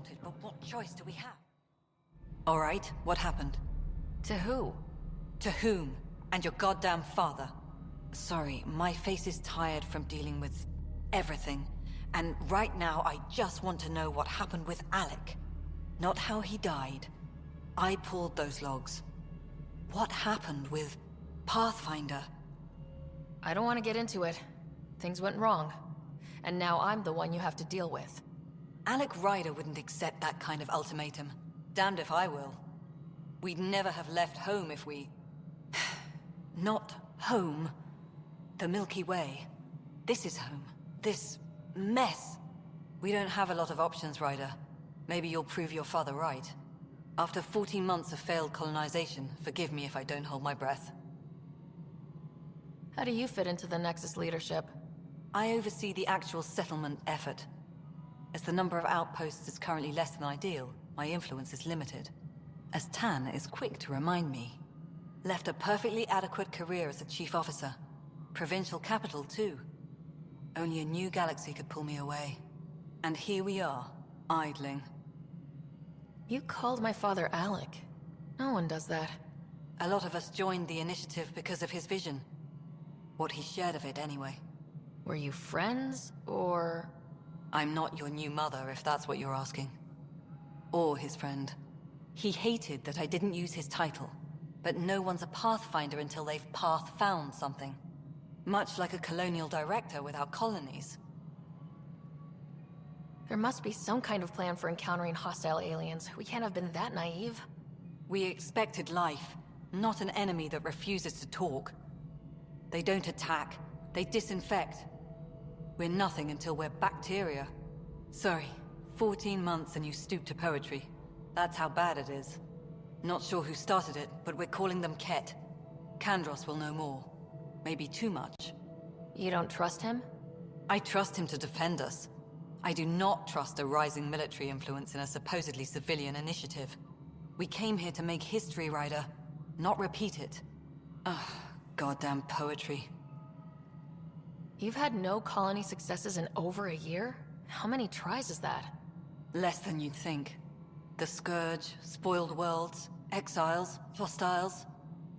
wanted, but what choice do we have? All right, what happened? To who? To whom? And your goddamn father. Sorry, my face is tired from dealing with everything. And right now, I just want to know what happened with Alec. Not how he died. I pulled those logs. What happened with Pathfinder? I don't want to get into it. Things went wrong. And now I'm the one you have to deal with. Alec Ryder wouldn't accept that kind of ultimatum. Damned if I will. We'd never have left home if we... Not home. The Milky Way. This is home. This mess. We don't have a lot of options, Ryder. Maybe you'll prove your father right. After 14 months of failed colonization, forgive me if I don't hold my breath. How do you fit into the Nexus leadership? I oversee the actual settlement effort. As the number of outposts is currently less than ideal, my influence is limited. As Tan is quick to remind me. Left a perfectly adequate career as a chief officer. Provincial capital, too. Only a new galaxy could pull me away. And here we are, idling. You called my father Alec. No one does that. A lot of us joined the initiative because of his vision. What he shared of it, anyway. Were you friends, or...? I'm not your new mother, if that's what you're asking. Or his friend. He hated that I didn't use his title. But no one's a Pathfinder until they've path-found something. Much like a colonial director without colonies. There must be some kind of plan for encountering hostile aliens. We can't have been that naive. We expected life, not an enemy that refuses to talk. They don't attack, they disinfect. We're nothing until we're bacteria. Sorry, 14 months and you stoop to poetry. That's how bad it is. Not sure who started it, but we're calling them Ket. Kandros will know more. Maybe too much. You don't trust him? I trust him to defend us. I do not trust a rising military influence in a supposedly civilian initiative. We came here to make history, Ryder, not repeat it. Ugh, goddamn poetry. You've had no colony successes in over a year? How many tries is that? Less than you'd think. The Scourge, spoiled worlds, exiles, hostiles.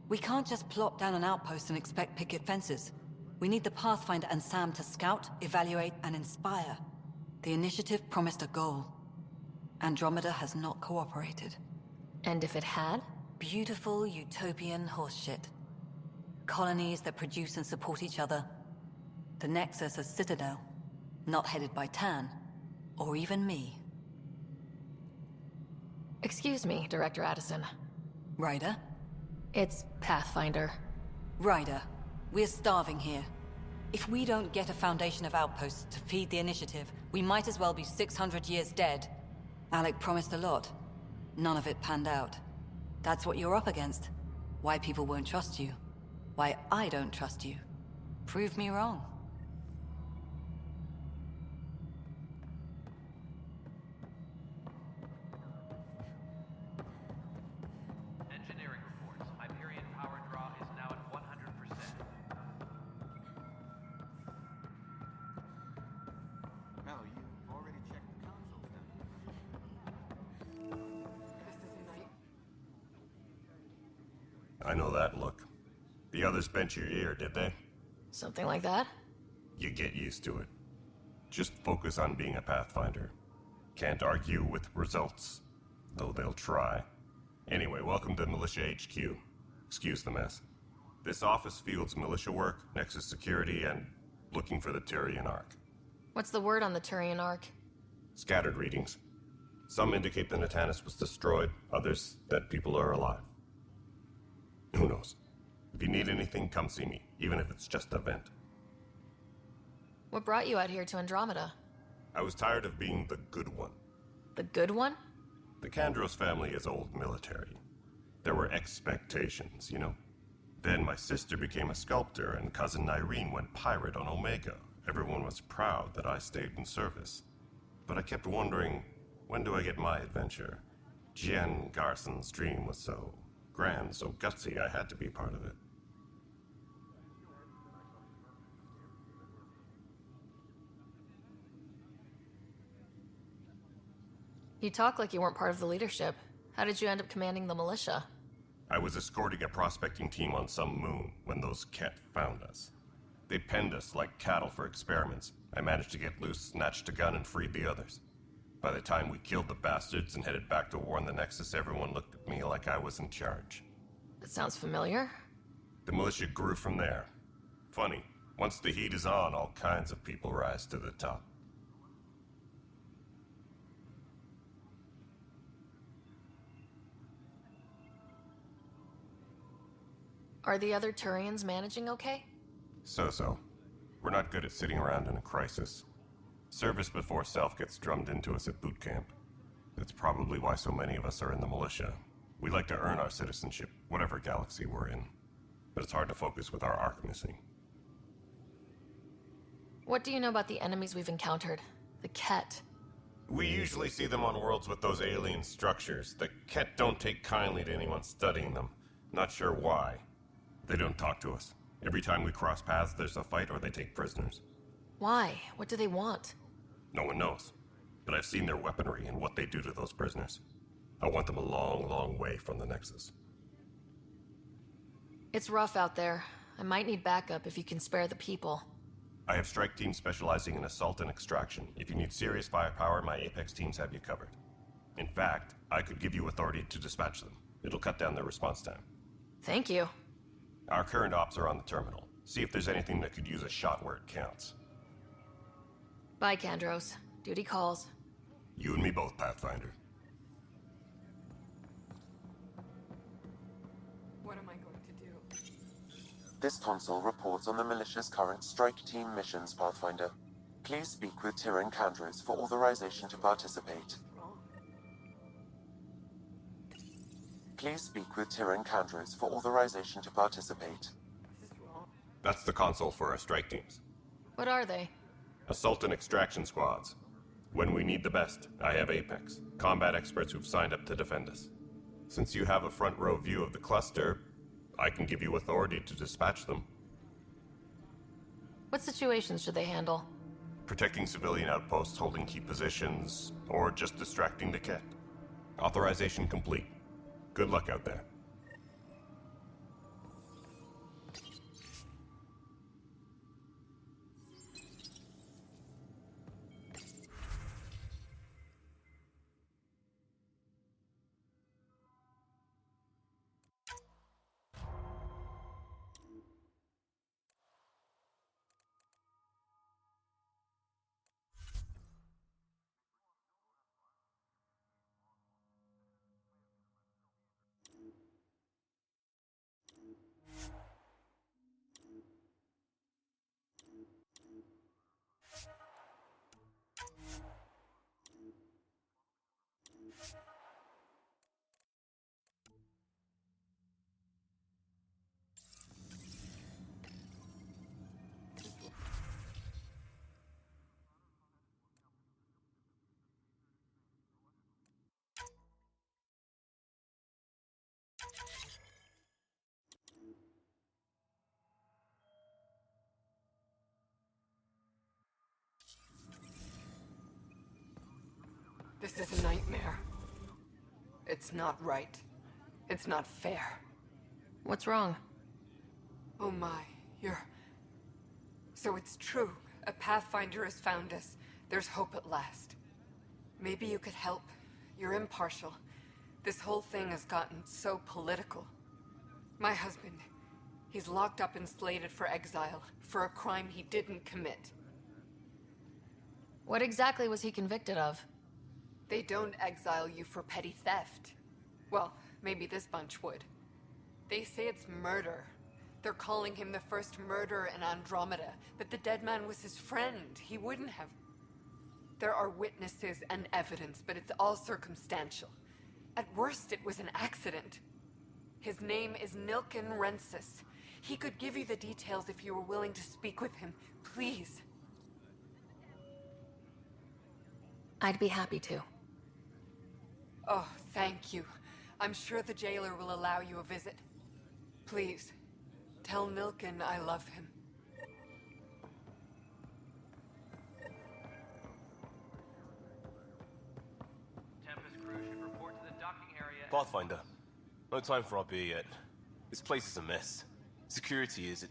We can't just plop down an outpost and expect picket fences. We need the Pathfinder and Sam to scout, evaluate, and inspire. The initiative promised a goal. Andromeda has not cooperated. And if it had? Beautiful utopian horseshit. Colonies that produce and support each other. The Nexus as Citadel. Not headed by Tan. Or even me. Excuse me, Director Addison. Ryder? It's Pathfinder. Ryder, we're starving here. If we don't get a foundation of outposts to feed the initiative, we might as well be 600 years dead. Alec promised a lot. None of it panned out. That's what you're up against. Why people won't trust you. Why I don't trust you. Prove me wrong. Engineering reports. Hyperion power draw is now at 100%. Mel, you already checked the consoles then? I know that look. The others bent your ear, did they? Something like that? You get used to it. Just focus on being a Pathfinder. Can't argue with results, though they'll try. Anyway, welcome to Militia HQ. Excuse the mess. This office fields militia work, Nexus security, and looking for the Turian Ark. What's the word on the Turian Ark? Scattered readings. Some indicate the Natanus was destroyed, others that people are alive. Who knows? If you need anything, come see me, even if it's just a vent. What brought you out here to Andromeda? I was tired of being the good one. The good one? The Kandros family is old military. There were expectations, you know? Then my sister became a sculptor and cousin Irene went pirate on Omega. Everyone was proud that I stayed in service. But I kept wondering, when do I get my adventure? Jen Garson's dream was so grand, so gutsy, I had to be part of it. You talk like you weren't part of the leadership. How did you end up commanding the militia? I was escorting a prospecting team on some moon when those Ket found us. They penned us like cattle for experiments. I managed to get loose, snatched a gun, and freed the others. By the time we killed the bastards and headed back to warn the Nexus, everyone looked at me like I was in charge. That sounds familiar. The militia grew from there. Funny, once the heat is on, all kinds of people rise to the top. Are the other Turians managing okay? So-so. We're not good at sitting around in a crisis. Service before self gets drummed into us at boot camp. That's probably why so many of us are in the militia. We like to earn our citizenship, whatever galaxy we're in. But it's hard to focus with our arc missing. What do you know about the enemies we've encountered? The Ket. We usually see them on worlds with those alien structures. The Ket don't take kindly to anyone studying them. Not sure why. They don't talk to us. Every time we cross paths, there's a fight or they take prisoners. Why? What do they want? No one knows. But I've seen their weaponry and what they do to those prisoners. I want them a long, long way from the Nexus. It's rough out there. I might need backup if you can spare the people. I have strike teams specializing in assault and extraction. If you need serious firepower, my Apex teams have you covered. In fact, I could give you authority to dispatch them. It'll cut down their response time. Thank you. Our current ops are on the terminal. See if there's anything that could use a shot where it counts. Bye, Kandros. Duty calls. You and me both, Pathfinder. What am I going to do? This console reports on the militia's current strike team missions, Pathfinder. Please speak with Tyrion Kandros for authorization to participate. Please speak with Tyrion Kandros for authorization to participate. That's the console for our strike teams. What are they? Assault and extraction squads. When we need the best, I have Apex, combat experts who've signed up to defend us. Since you have a front row view of the cluster, I can give you authority to dispatch them. What situations should they handle? Protecting civilian outposts, holding key positions, or just distracting the Ket. Authorization complete. Good luck out there. This is a nightmare. It's not right. It's not fair. What's wrong? Oh my, So it's true. A Pathfinder has found us. There's hope at last. Maybe you could help. You're impartial. This whole thing has gotten so political. My husband, he's locked up and slated for exile for a crime he didn't commit. What exactly was he convicted of? They don't exile you for petty theft. Well, maybe this bunch would. They say it's murder. They're calling him the first murderer in Andromeda, but the dead man was his friend. He wouldn't have. There are witnesses and evidence, but it's all circumstantial. At worst, it was an accident. His name is Nilken Rensis. He could give you the details if you were willing to speak with him. Please. I'd be happy to. Oh, thank you. I'm sure the jailer will allow you a visit. Please, tell Nilken I love him. Temp Pathfinder, no time for our beer yet. This place is a mess. Security is...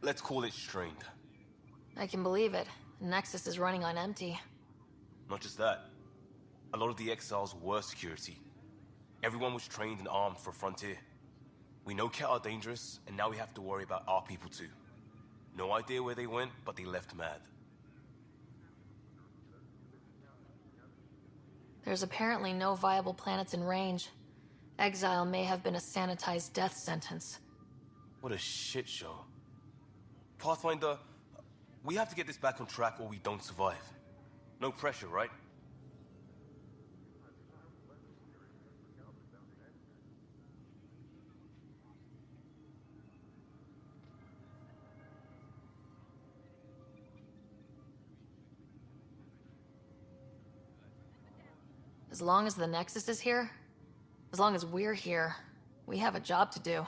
let's call it strained. I can believe it. The Nexus is running on empty. Not just that. A lot of the exiles were security. Everyone was trained and armed for Frontier. We know Ket are dangerous, and now we have to worry about our people too. No idea where they went, but they left mad. There's apparently no viable planets in range. Exile may have been a sanitized death sentence. What a shit show. Pathfinder, we have to get this back on track or we don't survive. No pressure, right? As long as the Nexus is here, as long as we're here, we have a job to do.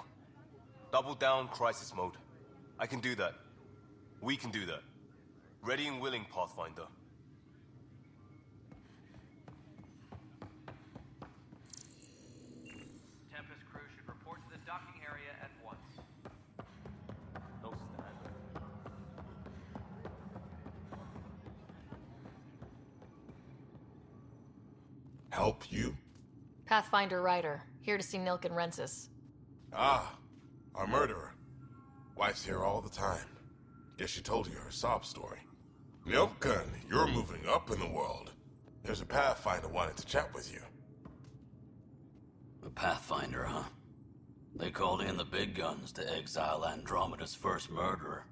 Double down crisis mode. I can do that. We can do that. Ready and willing, Pathfinder. Tempest crew should report to the docking area at once. No stand. Help you? Pathfinder Ryder, here to see Nilk and Rensis. Ah, our murderer. Wife's here all the time. Guess she told you her sob story. Nilken, you're moving up in the world. There's a Pathfinder wanting to chat with you. The Pathfinder, huh? They called in the big guns to exile Andromeda's first murderer.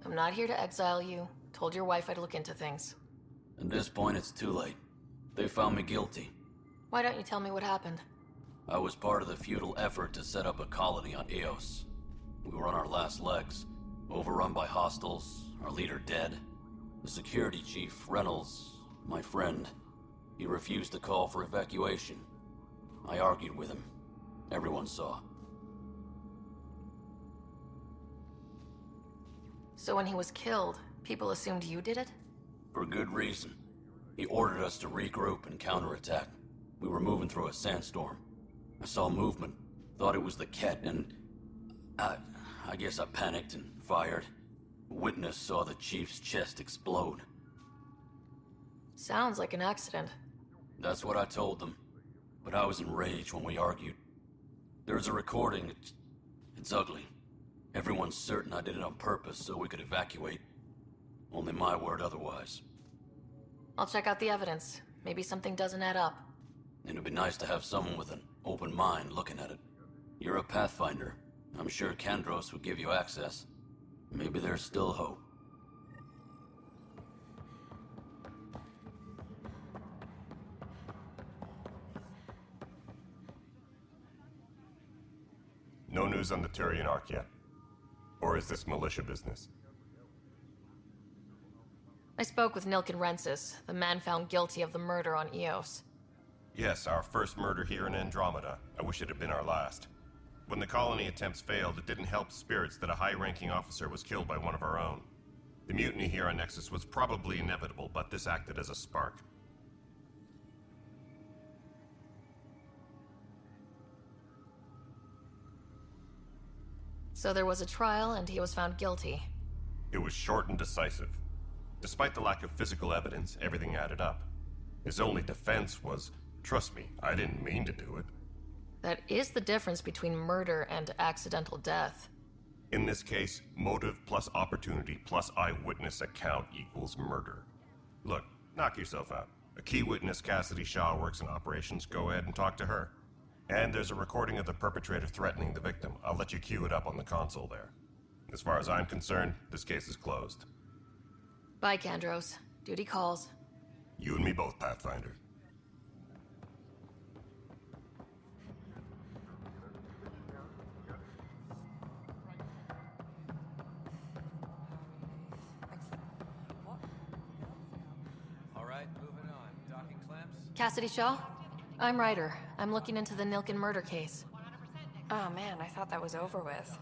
I'm not here to exile you. Told your wife I'd look into things. At this point, it's too late. They found me guilty. Why don't you tell me what happened? I was part of the futile effort to set up a colony on Eos. We were on our last legs, overrun by hostiles, our leader dead. The security chief, Reynolds, my friend, he refused to call for evacuation. I argued with him. Everyone saw. So when he was killed, people assumed you did it? For good reason. He ordered us to regroup and counterattack. We were moving through a sandstorm. I saw movement, thought it was the Ket, and I guess I panicked and fired. A witness saw the chief's chest explode. Sounds like an accident. That's what I told them. But I was enraged when we argued. There's a recording. It's ugly. Everyone's certain I did it on purpose so we could evacuate. Only my word otherwise. I'll check out the evidence. Maybe something doesn't add up. And it'd be nice to have someone with an open mind looking at it. You're a Pathfinder. I'm sure Kandros would give you access. Maybe there's still hope. No news on the Turian Ark yet? Or is this militia business? I spoke with Nilk and Rensis, the man found guilty of the murder on Eos. Yes, our first murder here in Andromeda. I wish it had been our last. When the colony attempts failed, it didn't help spirits that a high-ranking officer was killed by one of our own. The mutiny here on Nexus was probably inevitable, but this acted as a spark. So there was a trial, and he was found guilty. It was short and decisive. Despite the lack of physical evidence, everything added up. His only defense was, "Trust me, I didn't mean to do it." That is the difference between murder and accidental death. In this case, motive plus opportunity plus eyewitness account equals murder. Look, knock yourself out. A key witness, Cassidy Shaw, works in operations. Go ahead and talk to her. And there's a recording of the perpetrator threatening the victim. I'll let you cue it up on the console there. As far as I'm concerned, this case is closed. Bye, Kandros. Duty calls. You and me both, Pathfinder. All right, moving on. Docking clamps? Cassidy Shaw? I'm Ryder. I'm looking into the Nilken murder case. Oh man, I thought that was over with.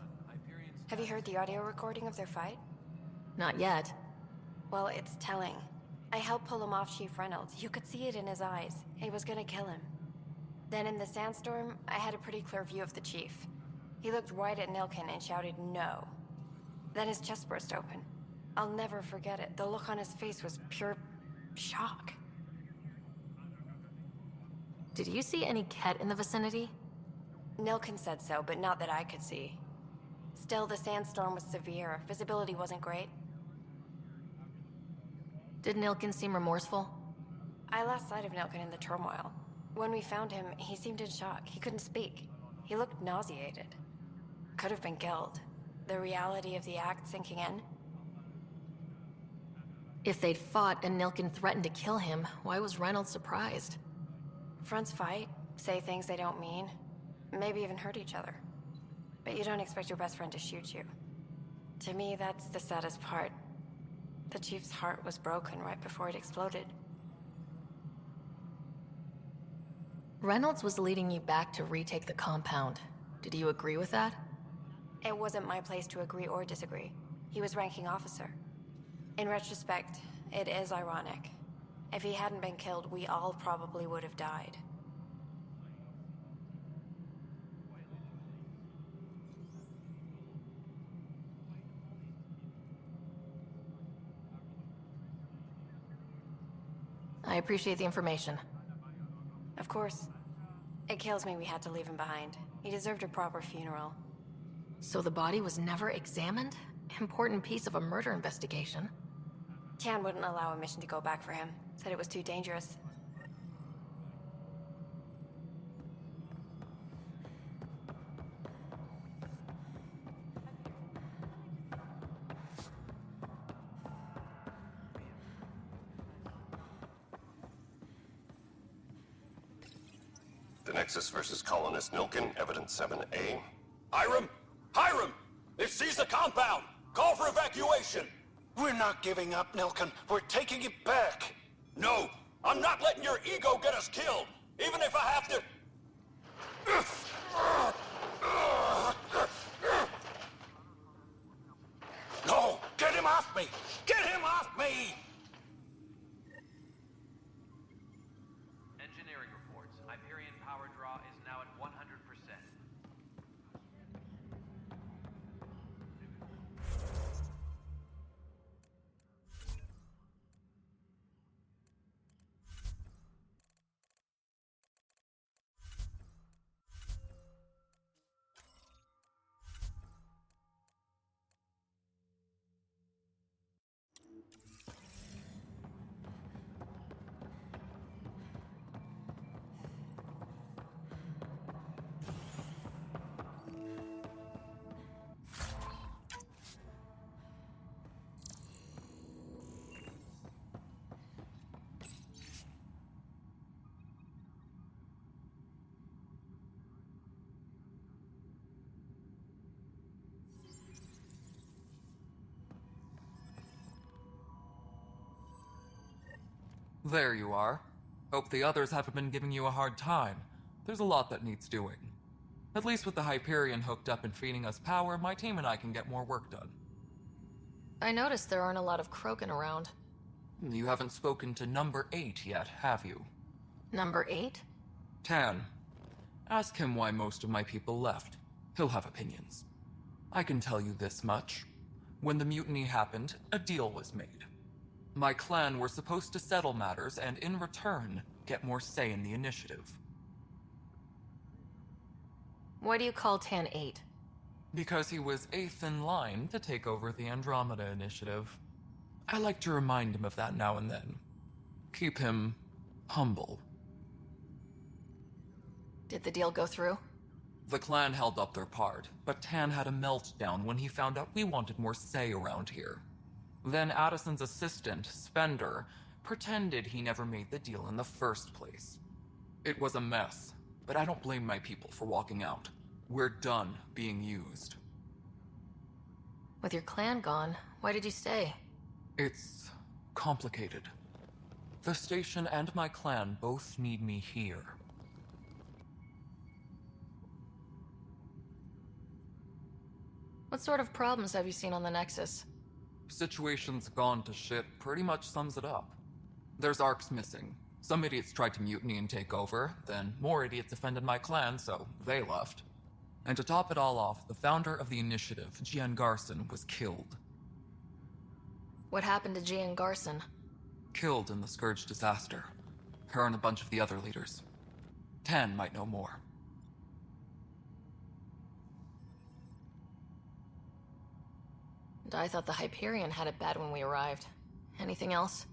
Have you heard the audio recording of their fight? Not yet. Well, it's telling. I helped pull him off Chief Reynolds. You could see it in his eyes. He was gonna kill him. Then in the sandstorm, I had a pretty clear view of the chief. He looked right at Nilkin and shouted no. Then his chest burst open. I'll never forget it. The look on his face was pure shock. Did you see any Ket in the vicinity? Nilkin said so, but not that I could see. Still, the sandstorm was severe. Visibility wasn't great. Did Nilkin seem remorseful? I lost sight of Nilkin in the turmoil. When we found him, he seemed in shock. He couldn't speak. He looked nauseated. Could have been killed. The reality of the act sinking in. If they'd fought and Nilkin threatened to kill him, why was Reynolds surprised? Fronts fight, say things they don't mean, maybe even hurt each other. But you don't expect your best friend to shoot you. To me, that's the saddest part. The chief's heart was broken right before it exploded. Reynolds was leading you back to retake the compound. Did you agree with that? It wasn't my place to agree or disagree. He was ranking officer. In retrospect, it is ironic. If he hadn't been killed, we all probably would have died. I appreciate the information. Of course. It kills me we had to leave him behind. He deserved a proper funeral. So the body was never examined? Important piece of a murder investigation. Chan wouldn't allow a mission to go back for him. Said it was too dangerous. The Nexus versus Colonist Nilkin, Evidence 7A. Hiram! Hiram! They've seized the compound! Call for evacuation! We're not giving up, Nilkin. We're taking it back. No! I'm not letting your ego get us killed! Even if I have to... No! Get him off me! Get him off me! Engineering reports. Hyperion power draw is now at 100%. There you are. Hope the others haven't been giving you a hard time. There's a lot that needs doing. At least with the Hyperion hooked up and feeding us power, my team and I can get more work done. I noticed there aren't a lot of Krogan around. You haven't spoken to number 8 yet, have you? Number 8? Tan. Ask him why most of my people left. He'll have opinions. I can tell you this much. When the mutiny happened, a deal was made. My clan were supposed to settle matters and, in return, get more say in the initiative. Why do you call Tan 8? Because he was 8th in line to take over the Andromeda initiative. I like to remind him of that now and then. Keep him humble. Did the deal go through? The clan held up their part, but Tan had a meltdown when he found out we wanted more say around here. Then Addison's assistant, Spender, pretended he never made the deal in the first place. It was a mess, but I don't blame my people for walking out. We're done being used. With your clan gone, why did you stay? It's complicated. The station and my clan both need me here. What sort of problems have you seen on the Nexus? Situation's gone to shit pretty much sums it up. There's arcs missing. Some idiots tried to mutiny and take over, then more idiots offended my clan, so they left. And to top it all off, the founder of the initiative, Jian Garson, was killed. What happened to Jian Garson? Killed in the Scourge disaster. Her and a bunch of the other leaders. Tan might know more. And I thought the Hyperion had it bad when we arrived. Anything else?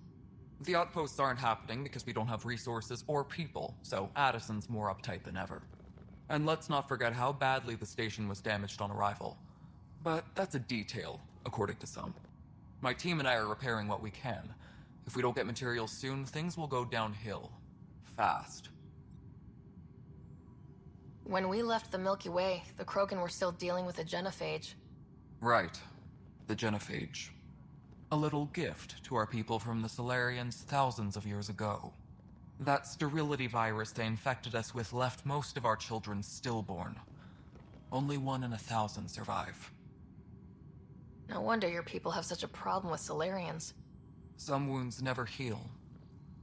The outposts aren't happening because we don't have resources or people, so Addison's more uptight than ever. And let's not forget how badly the station was damaged on arrival. But that's a detail, according to some. My team and I are repairing what we can. If we don't get materials soon, things will go downhill. Fast. When we left the Milky Way, the Krogan were still dealing with the genophage. Right. The genophage. A little gift to our people from the Solarians thousands of years ago. That sterility virus they infected us with left most of our children stillborn. Only 1 in 1,000 survive. No wonder your people have such a problem with Solarians. Some wounds never heal.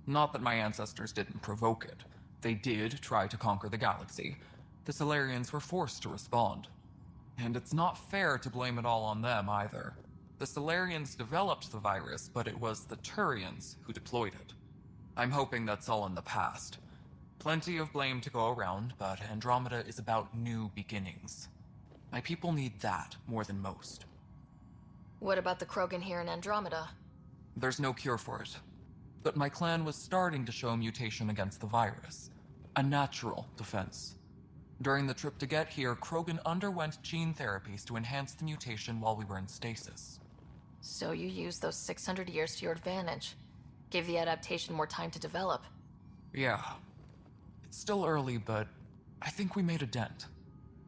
Not that my ancestors didn't provoke it. They did try to conquer the galaxy. The Solarians were forced to respond. And it's not fair to blame it all on them either. The Solarians developed the virus, but it was the Turians who deployed it. I'm hoping that's all in the past. Plenty of blame to go around, but Andromeda is about new beginnings. My people need that more than most. What about the Krogan here in Andromeda? There's no cure for it. But my clan was starting to show mutation against the virus. A natural defense. During the trip to get here, Krogan underwent gene therapies to enhance the mutation while we were in stasis. So you used those 600 years to your advantage. Gave the adaptation more time to develop. Yeah. It's still early, but I think we made a dent.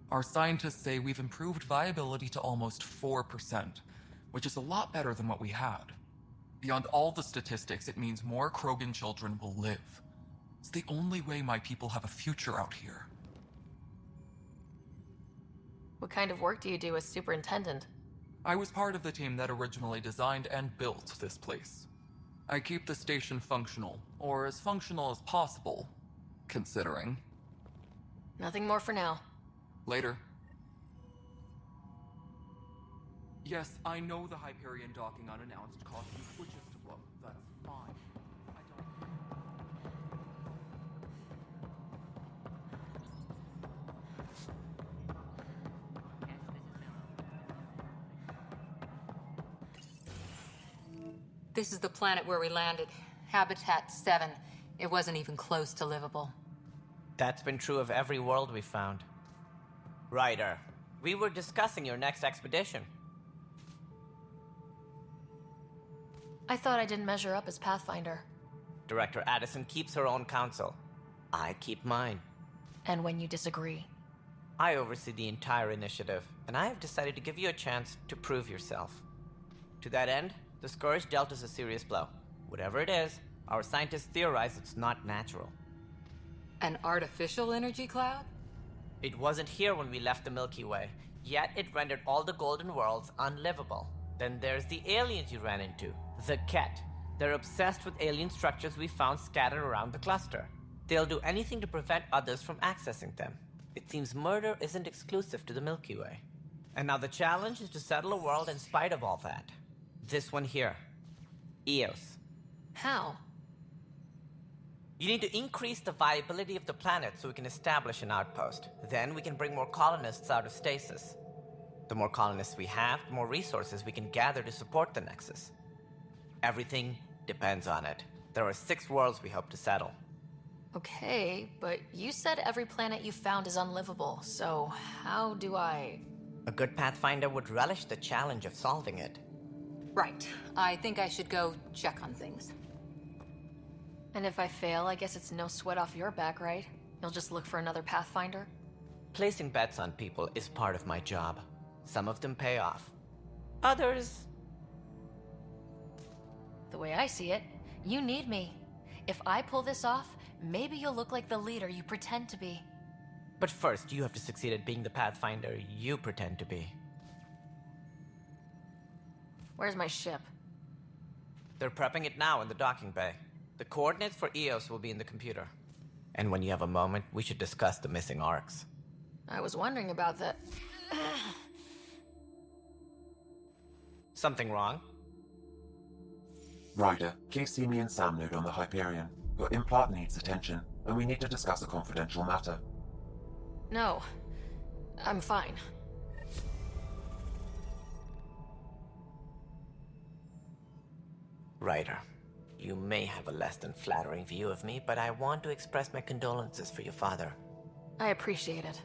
Our scientists say we've improved viability to almost 4%, which is a lot better than what we had. Beyond all the statistics, it means more Krogan children will live. It's the only way my people have a future out here. What kind of work do you do as superintendent? I was part of the team that originally designed and built this place. I keep the station functional, or as functional as possible, considering. Nothing more for now. Later. Yes, I know the Hyperion docking unannounced caused some switches to blow. That's fine. This is the planet where we landed. Habitat 7. It wasn't even close to livable. That's been true of every world we found. Ryder, we were discussing your next expedition. I thought I didn't measure up as Pathfinder. Director Addison keeps her own counsel. I keep mine. And when you disagree? I oversee the entire initiative, and I have decided to give you a chance to prove yourself. To that end, the Scourge dealt us a serious blow. Whatever it is, our scientists theorize it's not natural. An artificial energy cloud? It wasn't here when we left the Milky Way, yet it rendered all the Golden Worlds unlivable. Then there's the aliens you ran into, the Ket. They're obsessed with alien structures we found scattered around the cluster. They'll do anything to prevent others from accessing them. It seems murder isn't exclusive to the Milky Way. And now the challenge is to settle a world in spite of all that. This one here. Eos. How? You need to increase the viability of the planet so we can establish an outpost. Then we can bring more colonists out of stasis. The more colonists we have, the more resources we can gather to support the Nexus. Everything depends on it. There are 6 worlds we hope to settle. Okay, but you said every planet you found is unlivable, so how do I... A good Pathfinder would relish the challenge of solving it. Right. I think I should go check on things. And if I fail, I guess it's no sweat off your back, right? You'll just look for another Pathfinder? Placing bets on people is part of my job. Some of them pay off. Others... The way I see it, you need me. If I pull this off, maybe you'll look like the leader you pretend to be. But first, you have to succeed at being the Pathfinder you pretend to be. Where's my ship? They're prepping it now in the docking bay. The coordinates for Eos will be in the computer. And when you have a moment, we should discuss the missing arcs. I was wondering about that. Something wrong? Ryder, please see me and Sam node on the Hyperion. Your implant needs attention, and we need to discuss a confidential matter. No. I'm fine. Ryder, you may have a less than flattering view of me, but I want to express my condolences for your father. I appreciate it.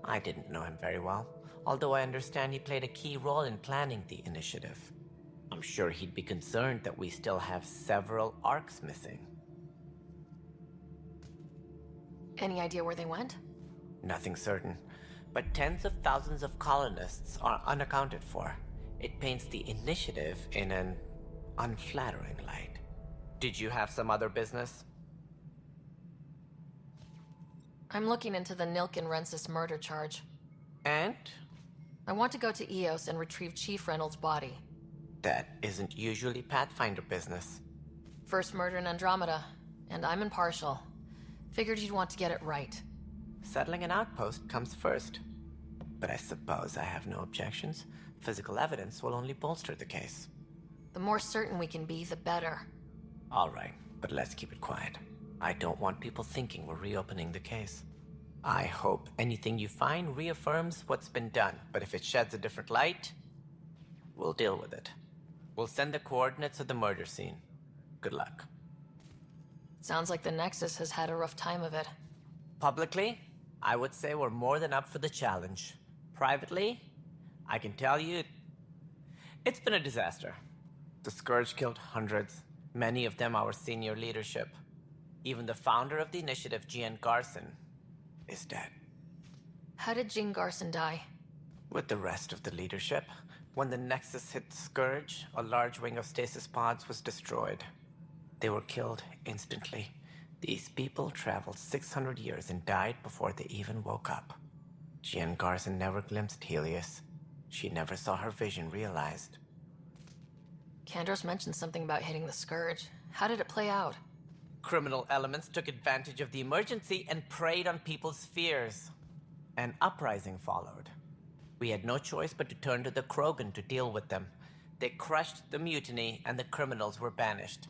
I didn't know him very well, although I understand he played a key role in planning the initiative. I'm sure he'd be concerned that we still have several arcs missing. Any idea where they went? Nothing certain, but tens of thousands of colonists are unaccounted for. It paints the initiative in an unflattering light. Did you have some other business? I'm looking into the Nilk and Rensis murder charge. And? I want to go to Eos and retrieve Chief Reynolds' body. That isn't usually Pathfinder business. First murder in Andromeda, and I'm impartial. Figured you'd want to get it right. Settling an outpost comes first. But I suppose I have no objections. Physical evidence will only bolster the case. The more certain we can be, the better. All right, but let's keep it quiet. I don't want people thinking we're reopening the case. I hope anything you find reaffirms what's been done, but if it sheds a different light, we'll deal with it. We'll send the coordinates of the murder scene. Good luck. Sounds like the Nexus has had a rough time of it. Publicly, I would say we're more than up for the challenge. Privately, I can tell you, it's been a disaster. The Scourge killed hundreds, many of them our senior leadership. Even the founder of the initiative, Gian Garson, is dead. How did Jean Garson die? With the rest of the leadership, when the Nexus hit Scourge, a large wing of stasis pods was destroyed. They were killed instantly. These people traveled 600 years and died before they even woke up. Gian Garson never glimpsed Helios. She never saw her vision realized. Kandros mentioned something about hitting the Scourge. How did it play out? Criminal elements took advantage of the emergency and preyed on people's fears. An uprising followed. We had no choice but to turn to the Krogan to deal with them. They crushed the mutiny and the criminals were banished.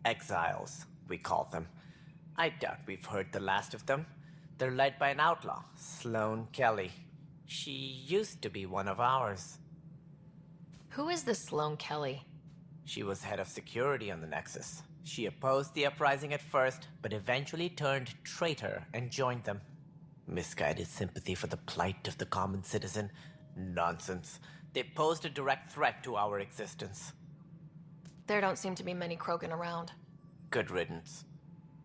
Exiles, we call them. I doubt we've heard the last of them. They're led by an outlaw, Sloane Kelly. She used to be one of ours. Who is this Sloane Kelly? She was head of security on the Nexus. She opposed the uprising at first, but eventually turned traitor and joined them. Misguided sympathy for the plight of the common citizen? Nonsense. They posed a direct threat to our existence. There don't seem to be many Krogan around. Good riddance.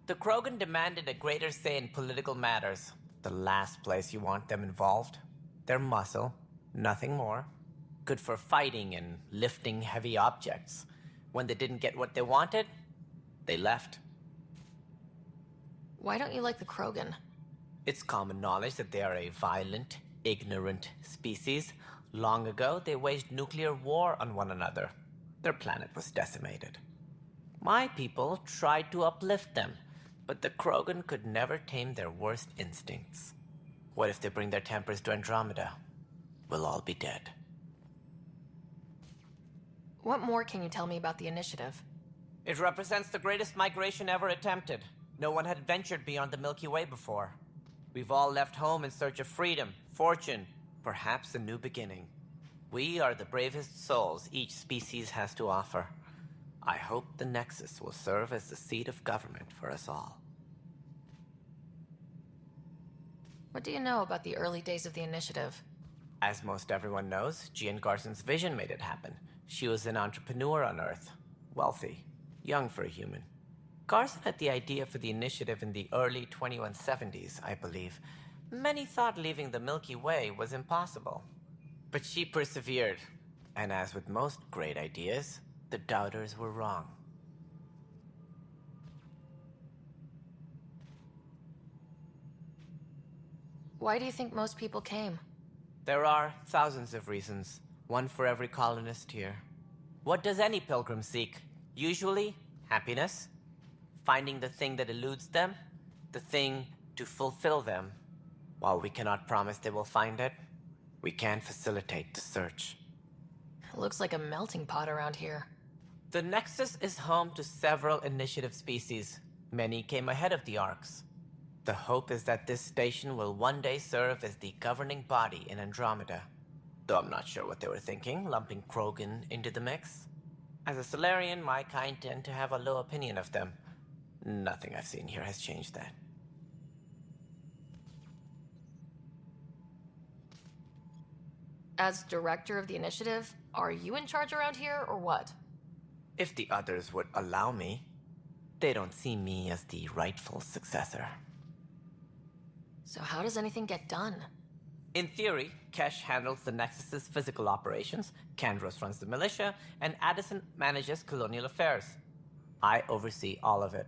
The Krogan demanded a greater say in political matters. The last place you want them involved. Their muscle, nothing more. Good for fighting and lifting heavy objects. When they didn't get what they wanted, they left. Why don't you like the Krogan? It's common knowledge that they are a violent, ignorant species. Long ago, they waged nuclear war on one another. Their planet was decimated. My people tried to uplift them, but the Krogan could never tame their worst instincts. What if they bring their tempers to Andromeda? We'll all be dead. What more can you tell me about the initiative? It represents the greatest migration ever attempted. No one had ventured beyond the Milky Way before. We've all left home in search of freedom, fortune, perhaps a new beginning. We are the bravest souls each species has to offer. I hope the Nexus will serve as the seat of government for us all. What do you know about the early days of the initiative? As most everyone knows, Gian Garson's vision made it happen. She was an entrepreneur on Earth. Wealthy. Young for a human. Garson had the idea for the initiative in the early 2170s, I believe. Many thought leaving the Milky Way was impossible. But she persevered. And as with most great ideas, the doubters were wrong. Why do you think most people came? There are thousands of reasons, one for every colonist here. What does any pilgrim seek? Usually, happiness. finding the thing that eludes them, the thing to fulfill them. While we cannot promise they will find it, we can facilitate the search. It looks like a melting pot around here. The Nexus is home to several initiative species. Many came ahead of the Arks. The hope is that this station will one day serve as the governing body in Andromeda. Though I'm not sure what they were thinking, lumping Krogan into the mix. As a Solarian, my kind tend to have a low opinion of them. Nothing I've seen here has changed that. As director of the initiative, are you in charge around here, or what? If the others would allow me, they don't see me as the rightful successor. So how does anything get done? In theory, Kesh handles the Nexus's physical operations, Kandros runs the militia, and Addison manages colonial affairs. I oversee all of it.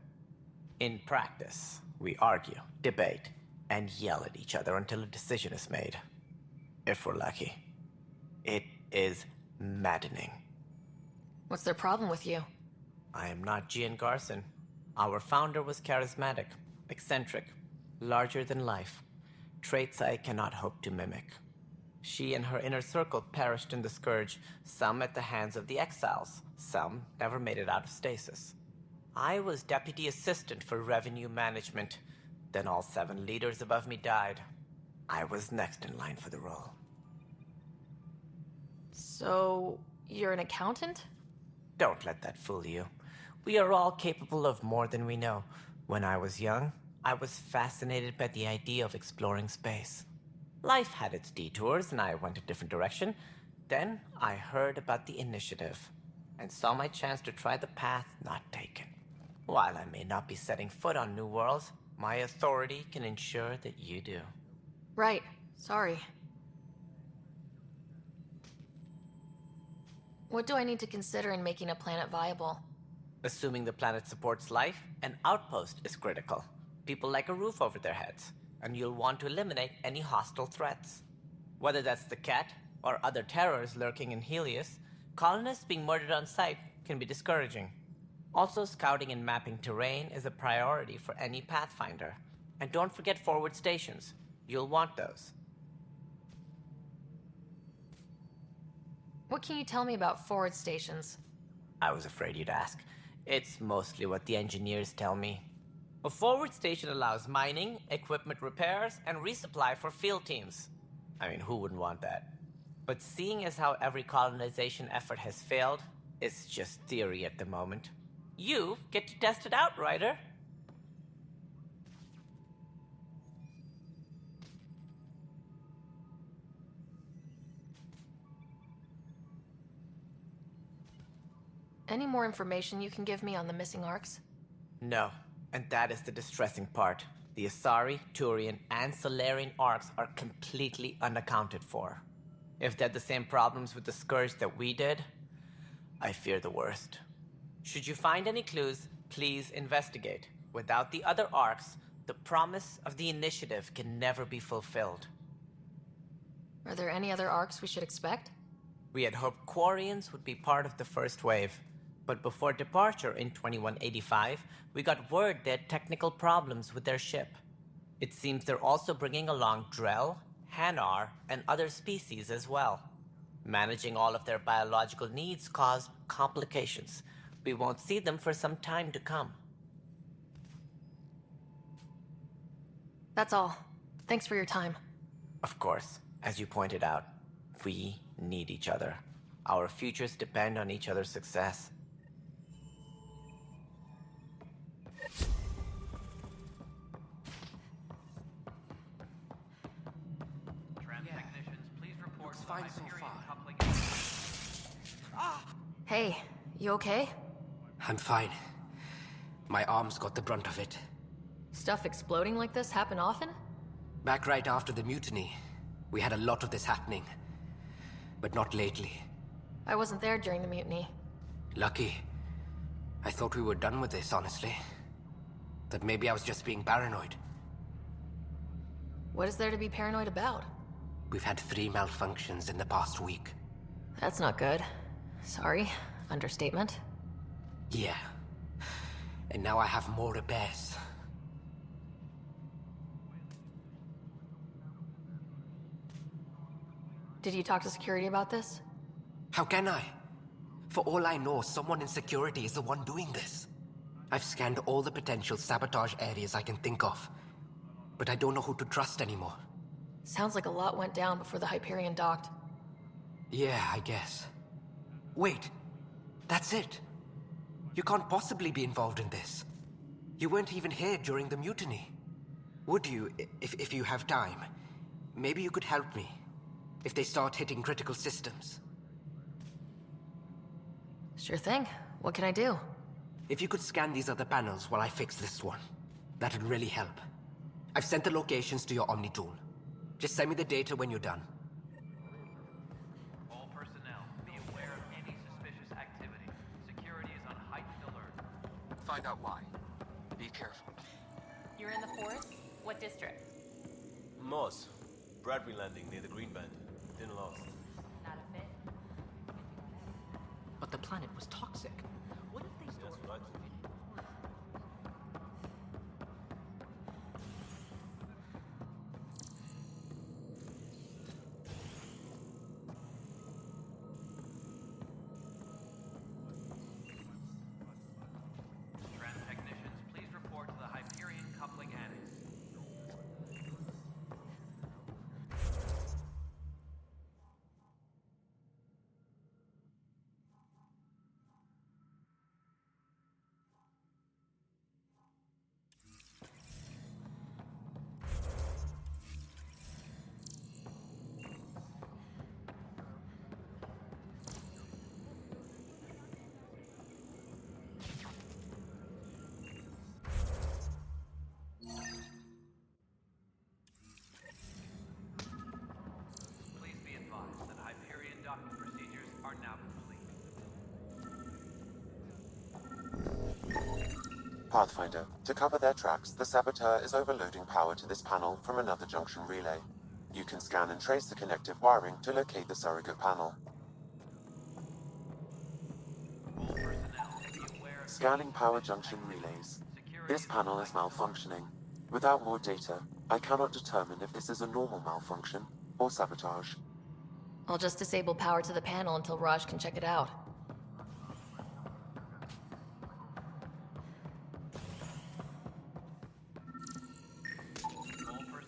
In practice, we argue, debate, and yell at each other until a decision is made. If we're lucky. It is maddening. What's their problem with you? I am not Gian Garson. Our founder was charismatic, eccentric, larger than life. Traits I cannot hope to mimic. She and her inner circle perished in the Scourge, some at the hands of the Exiles, some never made it out of stasis. I was deputy assistant for revenue management. Then all 7 leaders above me died. I was next in line for the role. So, you're an accountant? Don't let that fool you. We are all capable of more than we know. When I was young, I was fascinated by the idea of exploring space. Life had its detours, and I went a different direction. Then I heard about the initiative, and saw my chance to try the path not taken. While I may not be setting foot on new worlds, my authority can ensure that you do. Right. Sorry. What do I need to consider in making a planet viable? Assuming the planet supports life, an outpost is critical. People like a roof over their heads, and you'll want to eliminate any hostile threats. Whether that's the Cat, or other terrors lurking in Helios, colonists being murdered on sight can be discouraging. Also, scouting and mapping terrain is a priority for any Pathfinder. And don't forget forward stations. You'll want those. What can you tell me about forward stations? I was afraid you'd ask. It's mostly what the engineers tell me. A forward station allows mining, equipment repairs, and resupply for field teams. I mean, who wouldn't want that? But seeing as how every colonization effort has failed, it's just theory at the moment. You get to test it out, Ryder. Any more information you can give me on the missing Arks? No, and that is the distressing part. The Asari, Turian, and Solarian Arks are completely unaccounted for. If they had the same problems with the Scourge that we did, I fear the worst. Should you find any clues, please investigate. Without the other Arks, the promise of the initiative can never be fulfilled. Are there any other Arks we should expect? We had hoped Quarians would be part of the first wave. But before departure in 2185, we got word they had technical problems with their ship. It seems they're also bringing along Drell, Hanar, and other species as well. Managing all of their biological needs caused complications. We won't see them for some time to come. That's all. Thanks for your time. Of course, as you pointed out, we need each other. Our futures depend on each other's success. Fine so far. Hey, you okay? I'm fine. My arms got the brunt of it. Stuff exploding like this happen often? Back right after the mutiny, we had a lot of this happening. But not lately. I wasn't there during the mutiny. Lucky. I thought we were done with this, honestly. That maybe I was just being paranoid. What is there to be paranoid about? We've had 3 malfunctions in the past week. That's not good. Sorry. Understatement. Yeah. And now I have more repairs. Did you talk to security about this? How can I? For all I know, someone in security is the one doing this. I've scanned all the potential sabotage areas I can think of, but I don't know who to trust anymore. Sounds like a lot went down before the Hyperion docked. Yeah, I guess. Wait, that's it. You can't possibly be involved in this. You weren't even here during the mutiny. Would you, if you have time? Maybe you could help me, if they start hitting critical systems. Sure thing. What can I do? If you could scan these other panels while I fix this one, that'd really help. I've sent the locations to your Omni tool. Just send me the data when you're done. All personnel, be aware of any suspicious activity. Security is on heightened alert. Find out why. Be careful. You're in the forest? What district? Moz. Bradbury Landing near the Green Band. Didn't last. Not a fit. But the planet was toxic. What if they That's what I thought. Trans technicians, please report to the Hyperion Coupling Annex. Please be advised that Hyperion docking procedures are now complete. Pathfinder, to cover their tracks, the saboteur is overloading power to this panel from another junction relay. You can scan and trace the connective wiring to locate the surrogate panel. All personnel, be aware of Scanning power junction relays. This panel is malfunctioning. Without more data, I cannot determine if this is a normal malfunction or sabotage. I'll just disable power to the panel until Raj can check it out.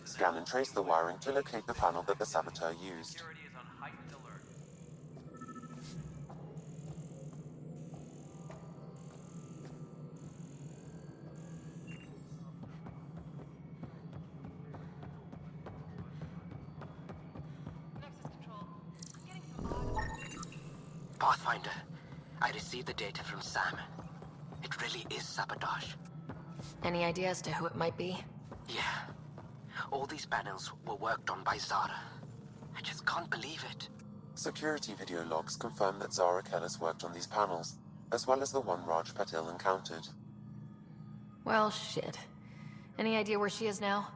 Scan and trace the wiring to locate the panel that the saboteur used. security is on heightened alert. Pathfinder, I received the data from Sam. It really is sabotage. Any idea as to who it might be? Yeah. All these panels were worked on by Zara. I just can't believe it. Security video logs confirm that Zara Kellis worked on these panels, as well as the one Raj Patil encountered. Well, shit. Any idea where she is now?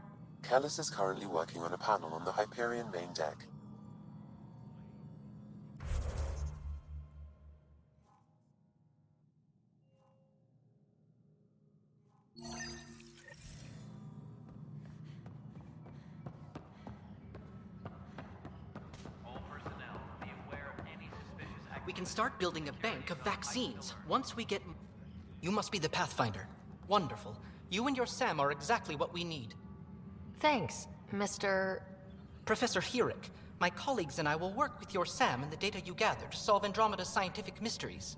Kellis is currently working on a panel on the Hyperion main deck. All personnel, be aware of any suspicious activity. We can start building a bank of vaccines once we get... You must be the Pathfinder. Wonderful. You and your Sam are exactly what we need. Thanks, Mr. Professor Herrick, my colleagues and I will work with your Sam and the data you gather to solve Andromeda's scientific mysteries.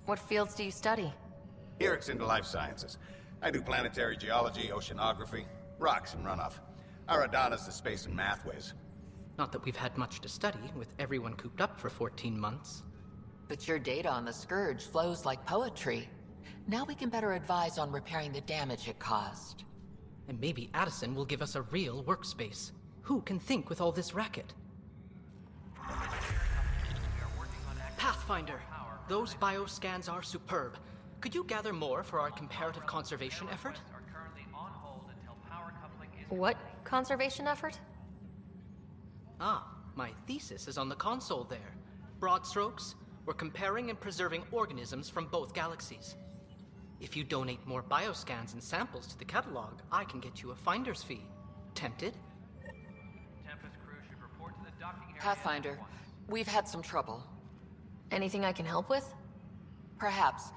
What fields do you study? Herrick's into life sciences. I do planetary geology, oceanography, rocks and runoff. Aradana's the space and math whiz. Not that we've had much to study, with everyone cooped up for 14 months. But your data on the Scourge flows like poetry. Now we can better advise on repairing the damage it caused. And maybe Addison will give us a real workspace. Who can think with all this racket? Pathfinder, those bioscans are superb. Could you gather more for our comparative conservation effort? What conservation effort? Ah, my thesis is on the console there. Broad strokes, we're comparing and preserving organisms from both galaxies. If you donate more bioscans and samples to the catalog, I can get you a finder's fee. Tempted? Tempest crew should report to the docking area. Pathfinder, we've had some trouble. Anything I can help with? Perhaps.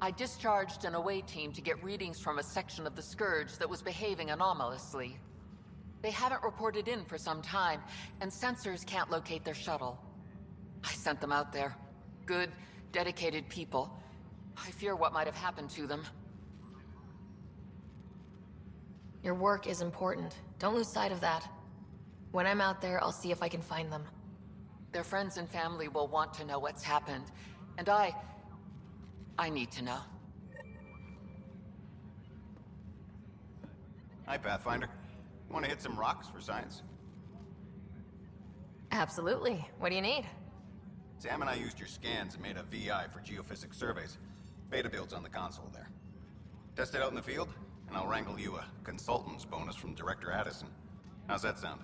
I discharged an away team to get readings from a section of the Scourge that was behaving anomalously. They haven't reported in for some time, and sensors can't locate their shuttle. I sent them out there. Good, dedicated people. I fear what might have happened to them. Your work is important. Don't lose sight of that. When I'm out there, I'll see if I can find them. Their friends and family will want to know what's happened, and I need to know. Hi, Pathfinder. Want to hit some rocks for science? Absolutely. What do you need? Sam and I used your scans and made a VI for geophysics surveys. Beta builds on the console there. Test it out in the field, and I'll wrangle you a consultant's bonus from Director Addison. How's that sound?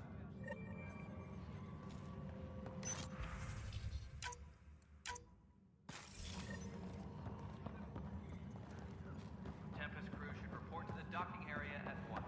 Tempest crew should report to the docking area at once.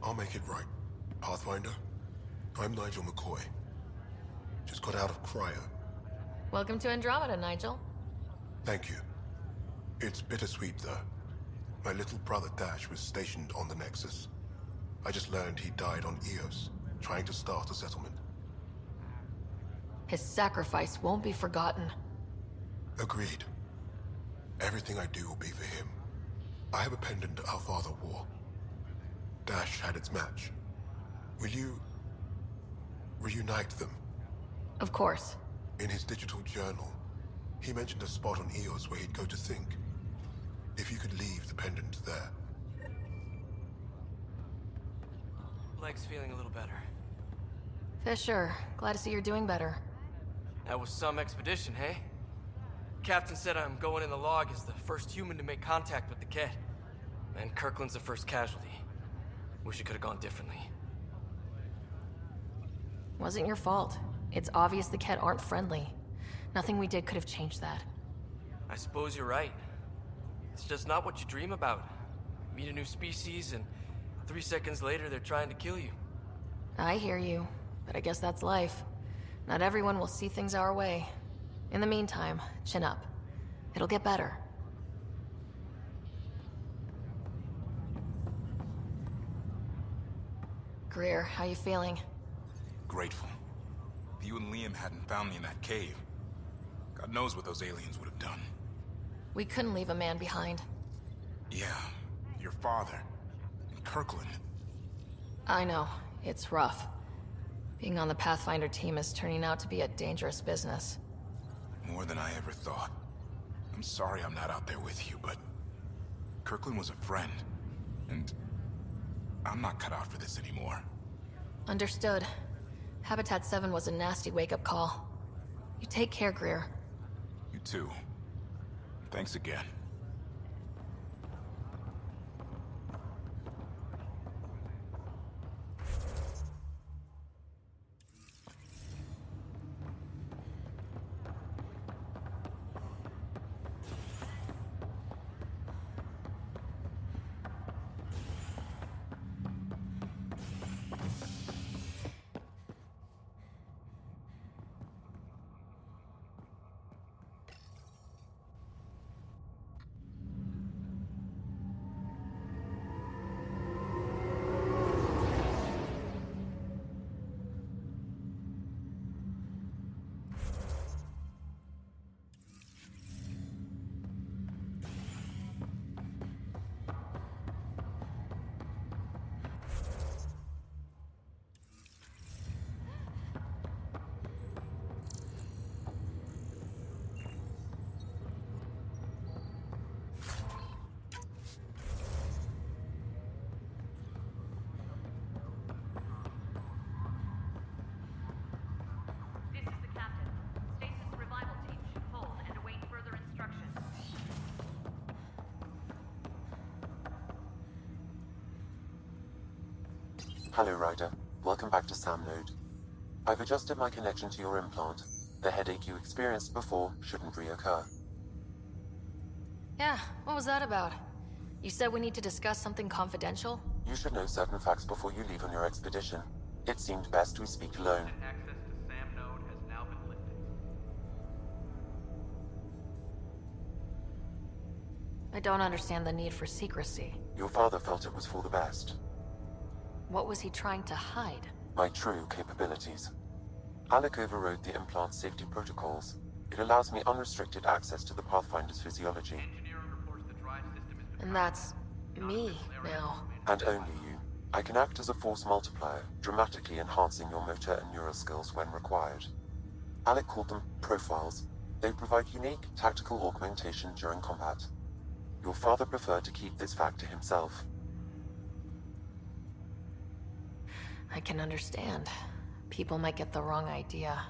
I'll make it right. Pathfinder, I'm Nigel McCoy. Just got out of cryo. Welcome to Andromeda, Nigel. Thank you. It's bittersweet, though. My little brother Dash was stationed on the Nexus. I just learned he died on Eos, trying to start a settlement. His sacrifice won't be forgotten. Agreed. Everything I do will be for him. I have a pendant our father wore. Dash had its match. Will you reunite them? Of course. In his digital journal, he mentioned a spot on Eos where he'd go to think. If you could leave the pendant there. Leg's feeling a little better. Fisher, glad to see you're doing better. That was some expedition, hey? Captain said I'm going in the log as the first human to make contact with the Ket. And Kirkland's the first casualty. Wish it could have gone differently. Wasn't your fault. It's obvious the Ket aren't friendly. Nothing we did could have changed that. I suppose you're right. It's just not what you dream about. Meet a new species and 3 seconds later they're trying to kill you. I hear you, but I guess that's life. Not everyone will see things our way. In the meantime, chin up. It'll get better. Greer, how you feeling? Grateful. If you and Liam hadn't found me in that cave, God knows what those aliens would have done. We couldn't leave a man behind. Yeah, your father. And Kirkland. I know. It's rough. Being on the Pathfinder team is turning out to be a dangerous business. More than I ever thought. I'm sorry I'm not out there with you, but Kirkland was a friend, and I'm not cut out for this anymore. Understood. Habitat 7 was a nasty wake-up call. You take care, Greer. You too. Thanks again. Hello, Ryder. Welcome back to Sam Node. I've adjusted my connection to your implant. The headache you experienced before shouldn't reoccur. Yeah, what was that about? You said we need to discuss something confidential? You should know certain facts before you leave on your expedition. It seemed best we speak alone. Access to Sam Node has now been lifted. I don't understand the need for secrecy. Your father felt it was for the best. What was he trying to hide? My true capabilities. Alec overrode the implant's safety protocols. It allows me unrestricted access to the Pathfinder's physiology. And that's me now. And only you. I can act as a force multiplier, dramatically enhancing your motor and neural skills when required. Alec called them profiles. They provide unique tactical augmentation during combat. Your father preferred to keep this fact to himself. I can understand. People might get the wrong idea.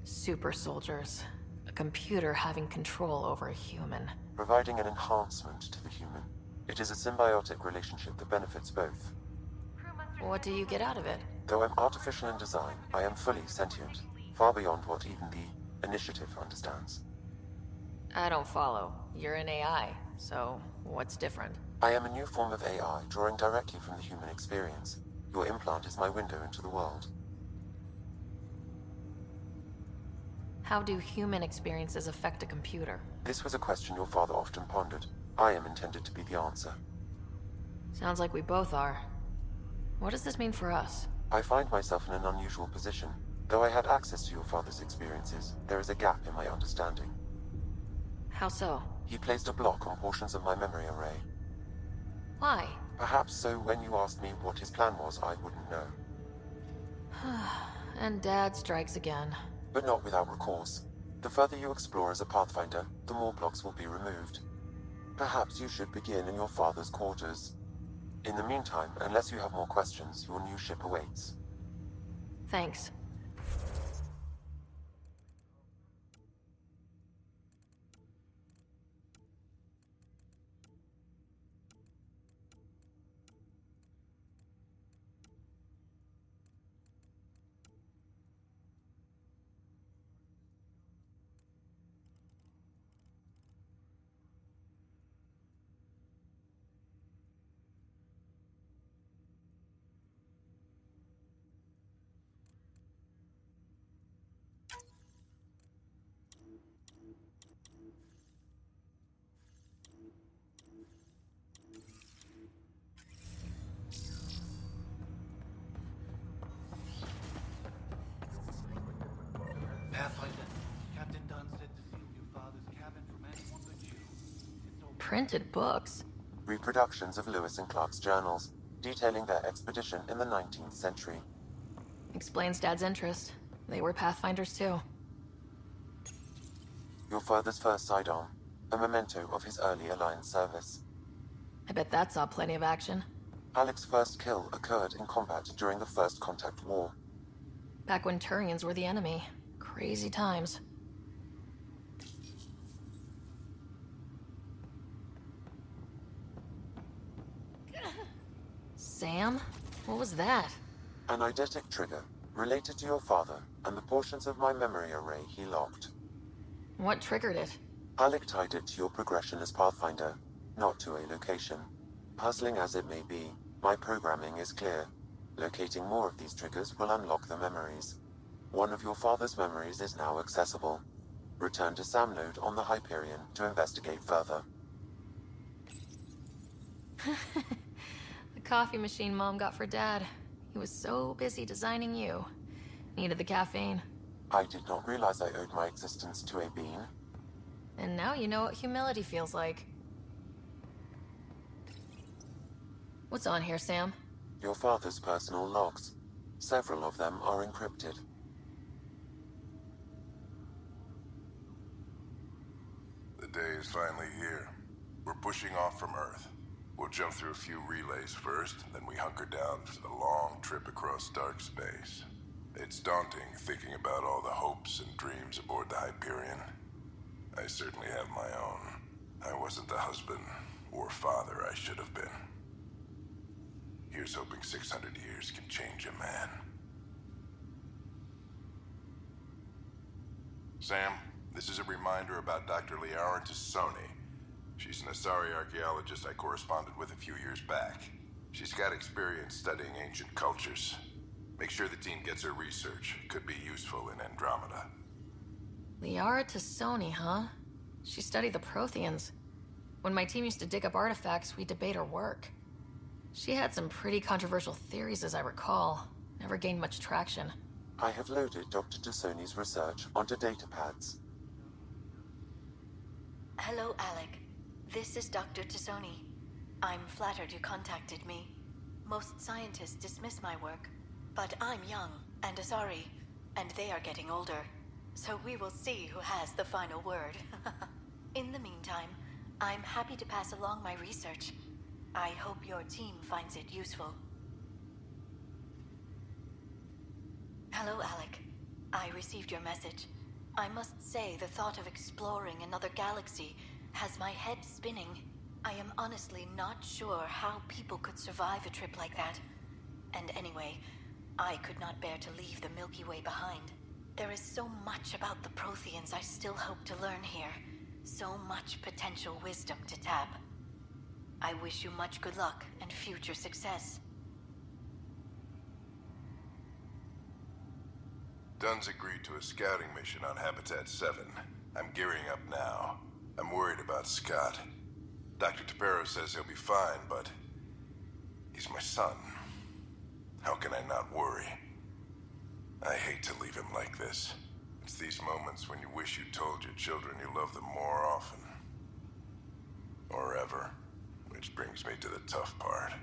Super soldiers. A computer having control over a human. Providing an enhancement to the human. It is a symbiotic relationship that benefits both. What do you get out of it? Though I'm artificial in design, I am fully sentient. Far beyond what even the Initiative understands. I don't follow. You're an AI, so what's different? I am a new form of AI, drawing directly from the human experience. Your implant is my window into the world. How do human experiences affect a computer? This was a question your father often pondered. I am intended to be the answer. Sounds like we both are. What does this mean for us? I find myself in an unusual position. Though I had access to your father's experiences, there is a gap in my understanding. How so? He placed a block on portions of my memory array. Why? Perhaps so when you asked me what his plan was, I wouldn't know. And Dad strikes again. But not without recourse. The further you explore as a Pathfinder, the more blocks will be removed. Perhaps you should begin in your father's quarters. In the meantime, unless you have more questions, your new ship awaits. Thanks. Pathfinder, Captain Dunn said to seal your father's cabin from anyone but you. Printed books? Reproductions of Lewis and Clark's journals, detailing their expedition in the 19th century. Explains Dad's interest. They were Pathfinders too. Your father's first sidearm, a memento of his early Alliance service. I bet that saw plenty of action. Alec's first kill occurred in combat during the First Contact War. Back when Turians were the enemy. Crazy times. Sam? What was that? An eidetic trigger, related to your father, and the portions of my memory array he locked. What triggered it? Alec tied it to your progression as Pathfinder, not to a location. Puzzling as it may be, my programming is clear. Locating more of these triggers will unlock the memories. One of your father's memories is now accessible. Return to Sam Node on the Hyperion to investigate further. The coffee machine Mom got for Dad. He was so busy designing you. Needed the caffeine. I did not realize I owed my existence to a bean. And now you know what humility feels like. What's on here, Sam? Your father's personal logs. Several of them are encrypted. The day is finally here. We're pushing off from Earth. We'll jump through a few relays first, then we hunker down for the long trip across dark space. It's daunting thinking about all the hopes and dreams aboard the Hyperion. I certainly have my own. I wasn't the husband or father I should have been. Here's hoping 600 years can change a man. Sam, this is a reminder about Dr. Liara Tassoni. She's an Asari archaeologist I corresponded with a few years back. She's got experience studying ancient cultures. Make sure the team gets her research. Could be useful in Andromeda. Liara Tassoni, huh? She studied the Protheans. When my team used to dig up artifacts, we'd debate her work. She had some pretty controversial theories, as I recall. Never gained much traction. I have loaded Dr. Tassoni's research onto datapads. Hello, Alec. This is Dr. Tassoni. I'm flattered you contacted me. Most scientists dismiss my work, but I'm young and Asari, and they are getting older. So we will see who has the final word. In the meantime, I'm happy to pass along my research. I hope your team finds it useful. Hello, Alec. I received your message. I must say the thought of exploring another galaxy has my head spinning. I am honestly not sure how people could survive a trip like that. And anyway, I could not bear to leave the Milky Way behind. There is so much about the Protheans I still hope to learn here. So much potential wisdom to tap. I wish you much good luck and future success. Dunn's agreed to a scouting mission on Habitat 7. I'm gearing up now. I'm worried about Scott. Dr. Tapero says he'll be fine, but he's my son. How can I not worry? I hate to leave him like this. It's these moments when you wish you told your children you love them more often. Or ever. Which brings me to the tough part.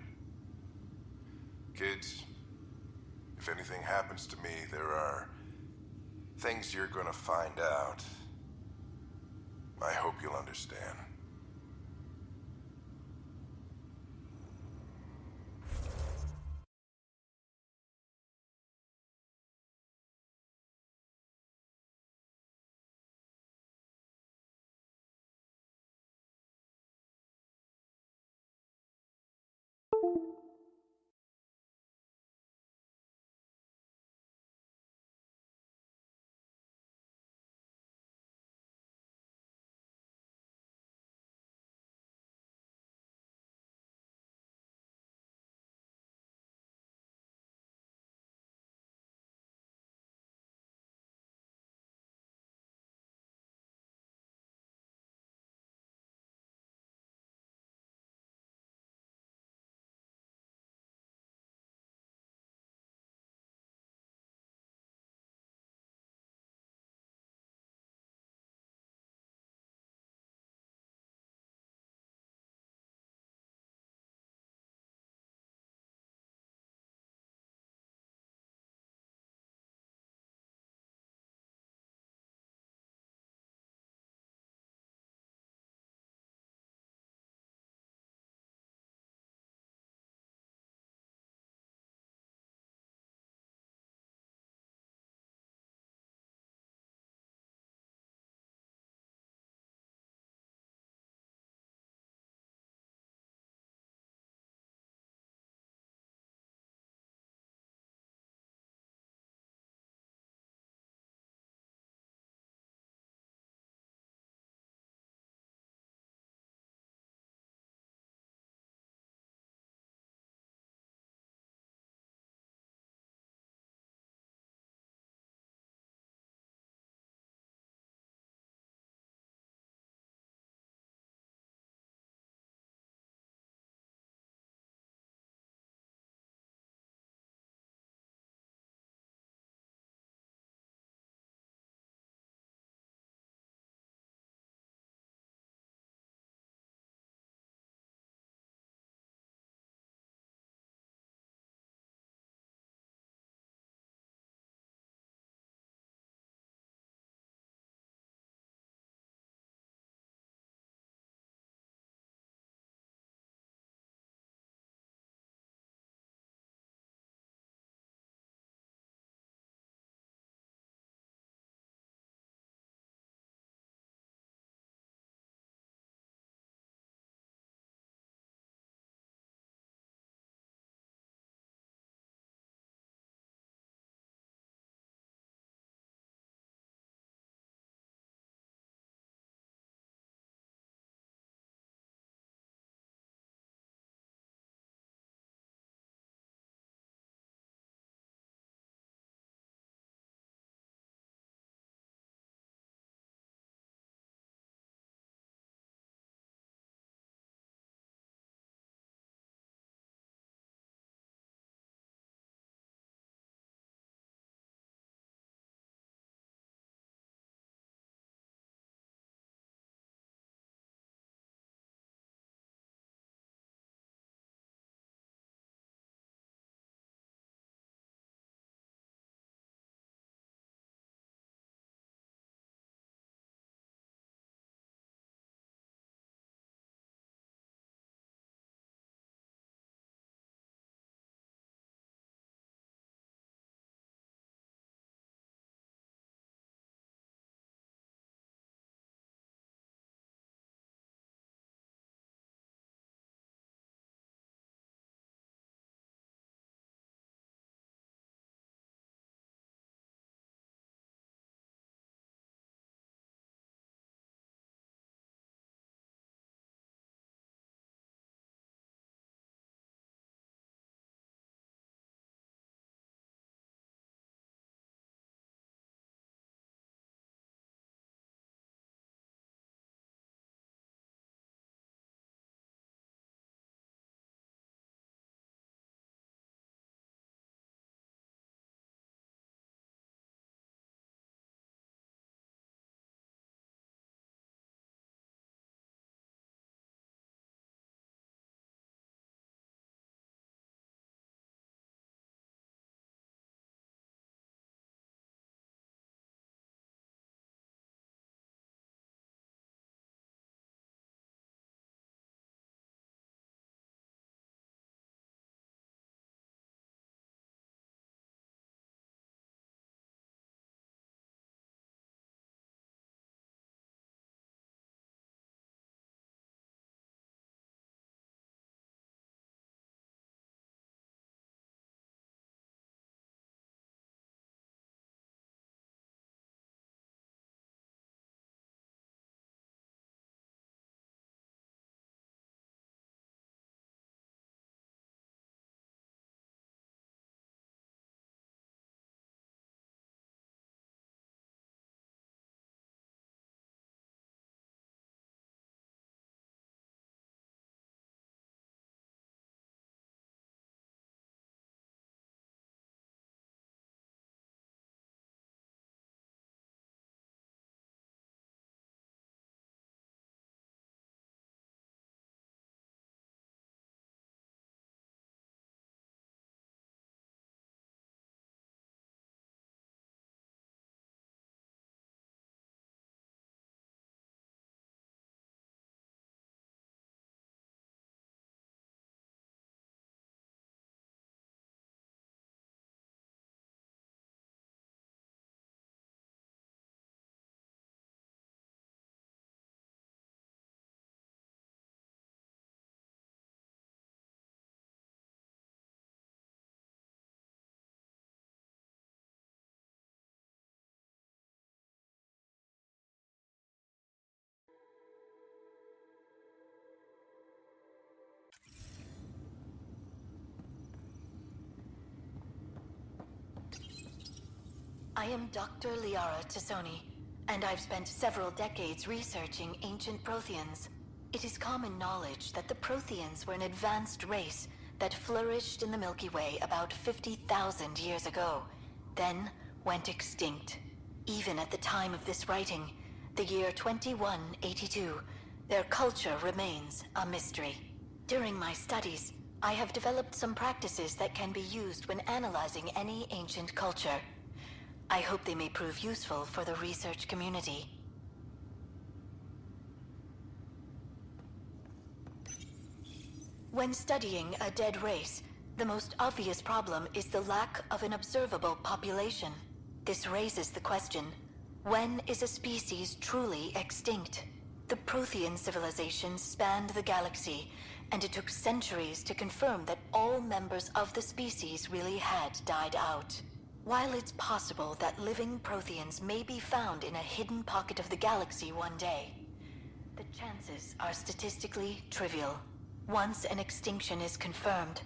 Kids, if anything happens to me, there are things you're gonna find out. I hope you'll understand. I am Dr. Liara Tassoni, and I've spent several decades researching ancient Protheans. It is common knowledge that the Protheans were an advanced race that flourished in the Milky Way about 50,000 years ago, then went extinct. Even at the time of this writing, the year 2182, their culture remains a mystery. During my studies, I have developed some practices that can be used when analyzing any ancient culture. I hope they may prove useful for the research community. When studying a dead race, the most obvious problem is the lack of an observable population. This raises the question, when is a species truly extinct? The Prothean civilization spanned the galaxy, and it took centuries to confirm that all members of the species really had died out. While it's possible that living Protheans may be found in a hidden pocket of the galaxy one day, the chances are statistically trivial. Once an extinction is confirmed,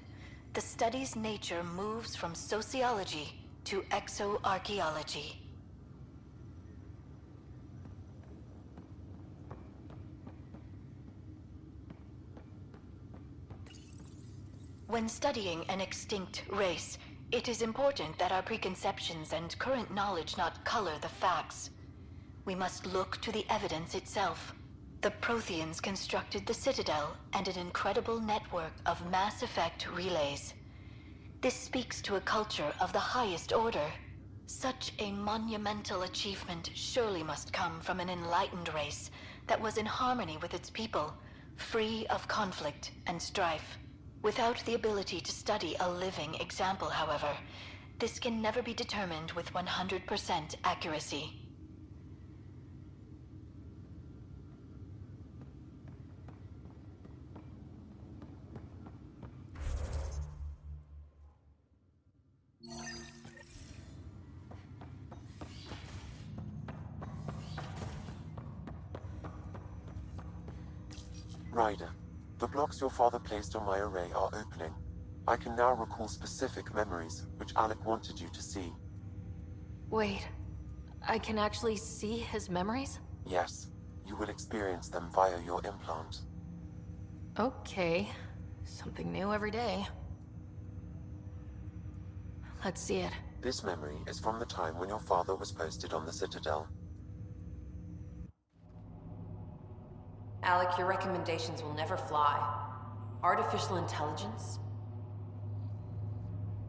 the study's nature moves from sociology to exoarchaeology. When studying an extinct race, it is important that our preconceptions and current knowledge not color the facts. We must look to the evidence itself. The Protheans constructed the Citadel and an incredible network of mass effect relays. This speaks to a culture of the highest order. Such a monumental achievement surely must come from an enlightened race that was in harmony with its people, free of conflict and strife. Without the ability to study a living example, however, this can never be determined with 100% accuracy. Ryder, the blocks your father placed on my array are opening. I can now recall specific memories, which Alec wanted you to see. Wait, I can actually see his memories? Yes, you will experience them via your implant. Okay, something new every day. Let's see it. This memory is from the time when your father was posted on the Citadel. Alec, your recommendations will never fly. Artificial intelligence?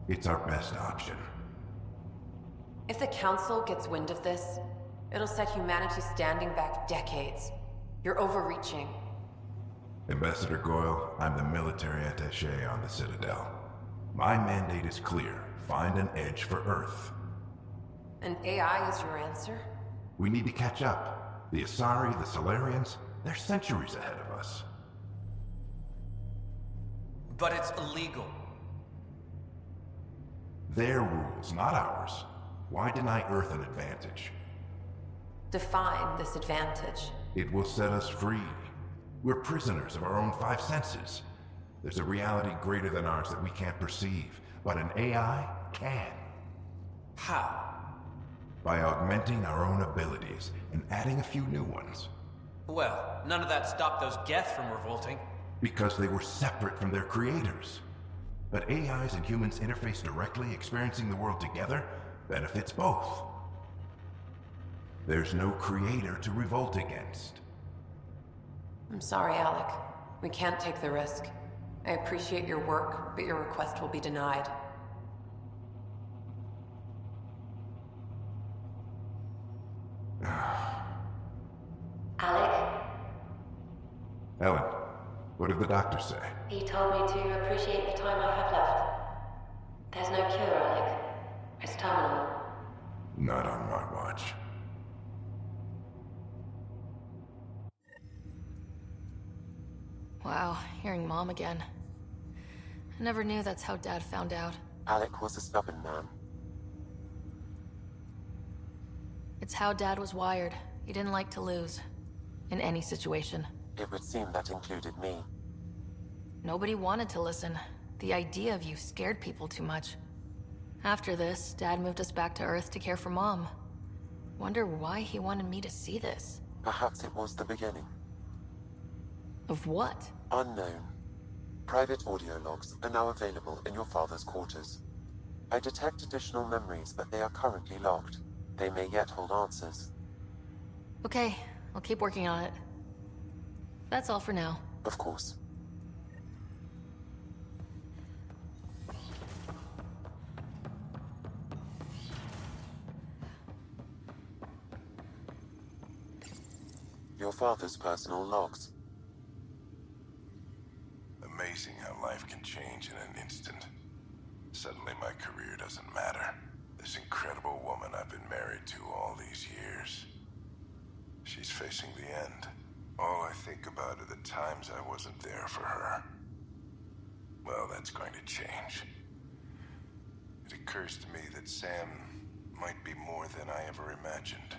It's our best option. If the Council gets wind of this, it'll set humanity standing back decades. You're overreaching. Ambassador Goyle, I'm the military attaché on the Citadel. My mandate is clear. Find an edge for Earth. And AI is your answer? We need to catch up. The Asari, the Solarians, they're centuries ahead of us. But it's illegal. Their rules, not ours. Why deny Earth an advantage? Define this advantage. It will set us free. We're prisoners of our own five senses. There's a reality greater than ours that we can't perceive, but an AI can. How? By augmenting our own abilities and adding a few new ones. Well, none of that stopped those Geth from revolting. Because they were separate from their creators. But AIs and humans interface directly, experiencing the world together, benefits both. There's no creator to revolt against. I'm sorry, Alec. We can't take the risk. I appreciate your work, but your request will be denied. Alec? Ellen, what did the doctor say? He told me to appreciate the time I have left. There's no cure, Alec. It's terminal. Not on my watch. Wow, hearing Mom again. I never knew that's how Dad found out. Alec was a stubborn man. It's how Dad was wired. He didn't like to lose. In any situation. It would seem that included me. Nobody wanted to listen. The idea of you scared people too much. After this, Dad moved us back to Earth to care for Mom. Wonder why he wanted me to see this. Perhaps it was the beginning. Of what? Unknown. Private audio logs are now available in your father's quarters. I detect additional memories, but they are currently logged. They may yet hold answers. Okay, I'll keep working on it. That's all for now. Of course. Your father's personal logs. Amazing how life can change in an instant. Suddenly my career doesn't matter. This incredible woman I've been married to all these years. She's facing the end. All I think about are the times I wasn't there for her. Well, that's going to change. It occurs to me that Sam might be more than I ever imagined.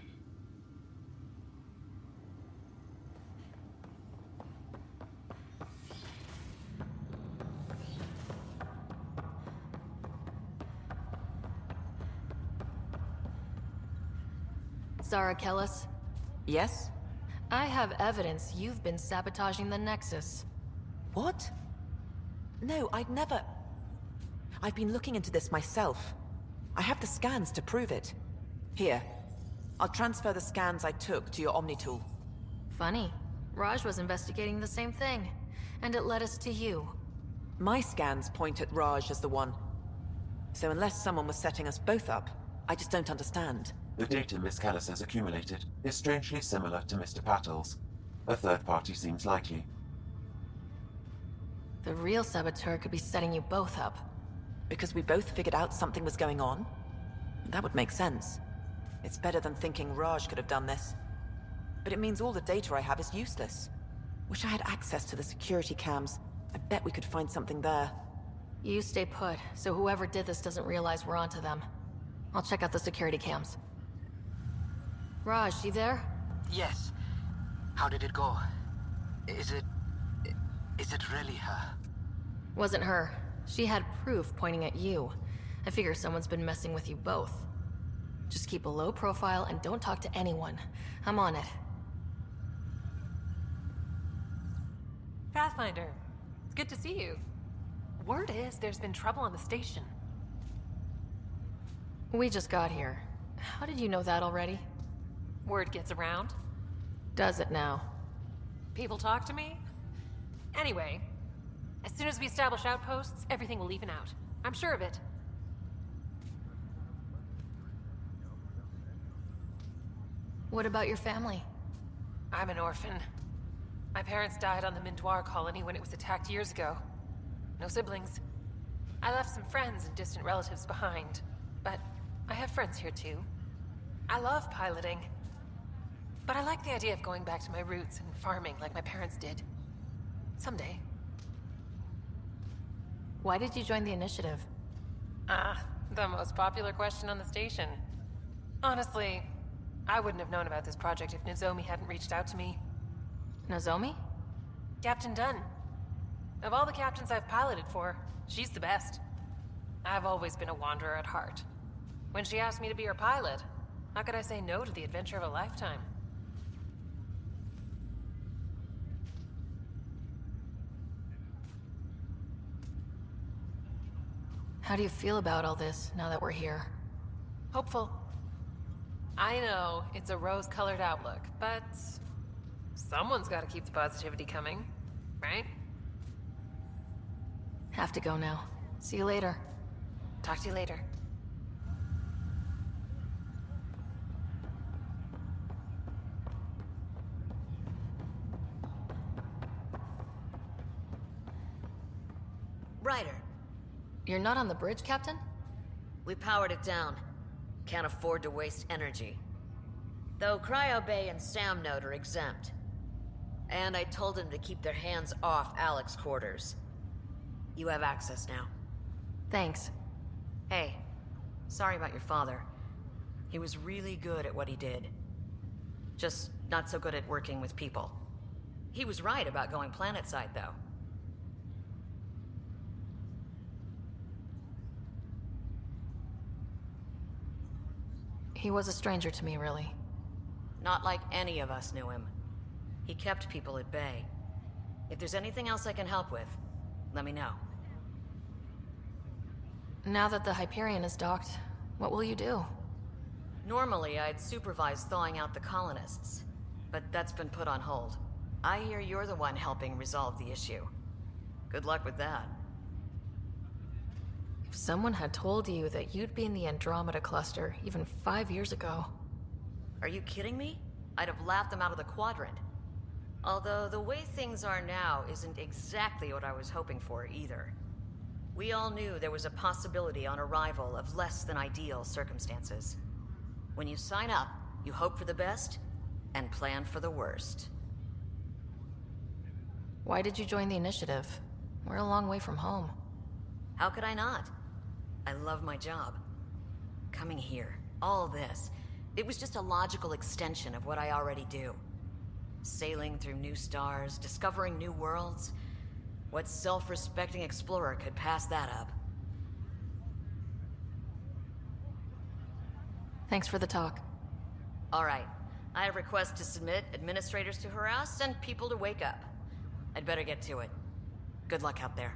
Zara Kellis? Yes? I have evidence you've been sabotaging the Nexus. What? No, I'd never... I've been looking into this myself. I have the scans to prove it. Here. I'll transfer the scans I took to your Omni tool. Funny. Raj was investigating the same thing, and it led us to you. My scans point at Raj as the one. So unless someone was setting us both up, I just don't understand. The data Miss Callis has accumulated is strangely similar to Mr. Patel's. A third party seems likely. The real saboteur could be setting you both up. Because we both figured out something was going on? That would make sense. It's better than thinking Raj could have done this. But it means all the data I have is useless. Wish I had access to the security cams. I bet we could find something there. You stay put, so whoever did this doesn't realize we're onto them. I'll check out the security cams. Raj, you there? Yes. How did it go? Is it really her? Wasn't her. She had proof pointing at you. I figure someone's been messing with you both. Just keep a low profile and don't talk to anyone. I'm on it. Pathfinder, it's good to see you. Word is there's been trouble on the station. We just got here. How did you know that already? Word gets around. Does it now? People talk to me? Anyway, as soon as we establish outposts, everything will even out. I'm sure of it. What about your family? I'm an orphan. My parents died on the Mindoir colony when it was attacked years ago. No siblings. I left some friends and distant relatives behind, but I have friends here too. I love piloting. But I like the idea of going back to my roots and farming like my parents did. Someday. Why did you join the initiative? The most popular question on the station. Honestly, I wouldn't have known about this project if Nozomi hadn't reached out to me. Nozomi? Captain Dunn. Of all the captains I've piloted for, she's the best. I've always been a wanderer at heart. When she asked me to be her pilot, how could I say no to the adventure of a lifetime? How do you feel about all this, now that we're here? Hopeful. I know it's a rose-colored outlook, but someone's got to keep the positivity coming, right? Have to go now. See you later. Talk to you later. Ryder. You're not on the bridge, Captain? We powered it down. Can't afford to waste energy. Though Cryo Bay and Sam Node are exempt. And I told them to keep their hands off Alec's quarters. You have access now. Thanks. Hey, sorry about your father. He was really good at what he did. Just not so good at working with people. He was right about going planetside, though. He was a stranger to me, really. Not like any of us knew him. He kept people at bay. If there's anything else I can help with, let me know. Now that the Hyperion is docked, what will you do? Normally, I'd supervise thawing out the colonists, but that's been put on hold. I hear you're the one helping resolve the issue. Good luck with that. If someone had told you that you'd be in the Andromeda cluster even 5 years ago... Are you kidding me? I'd have laughed them out of the quadrant. Although the way things are now isn't exactly what I was hoping for either. We all knew there was a possibility on arrival of less than ideal circumstances. When you sign up, you hope for the best and plan for the worst. Why did you join the initiative? We're a long way from home. How could I not? I love my job. Coming here, all this, it was just a logical extension of what I already do. Sailing through new stars, discovering new worlds. What self-respecting explorer could pass that up? Thanks for the talk. All right. I have requests to submit, administrators to harass, and people to wake up. I'd better get to it. Good luck out there.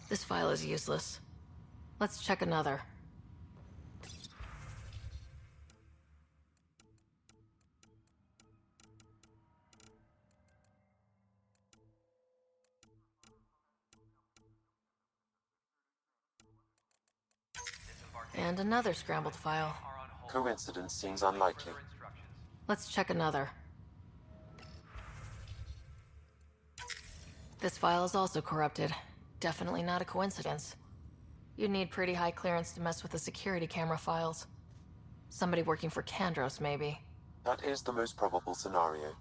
This file is useless. Let's check another. And another scrambled file. Coincidence seems unlikely. Let's check another. This file is also corrupted. Definitely not a coincidence. You'd need pretty high clearance to mess with the security camera files. Somebody working for Kandros, maybe. That is the most probable scenario.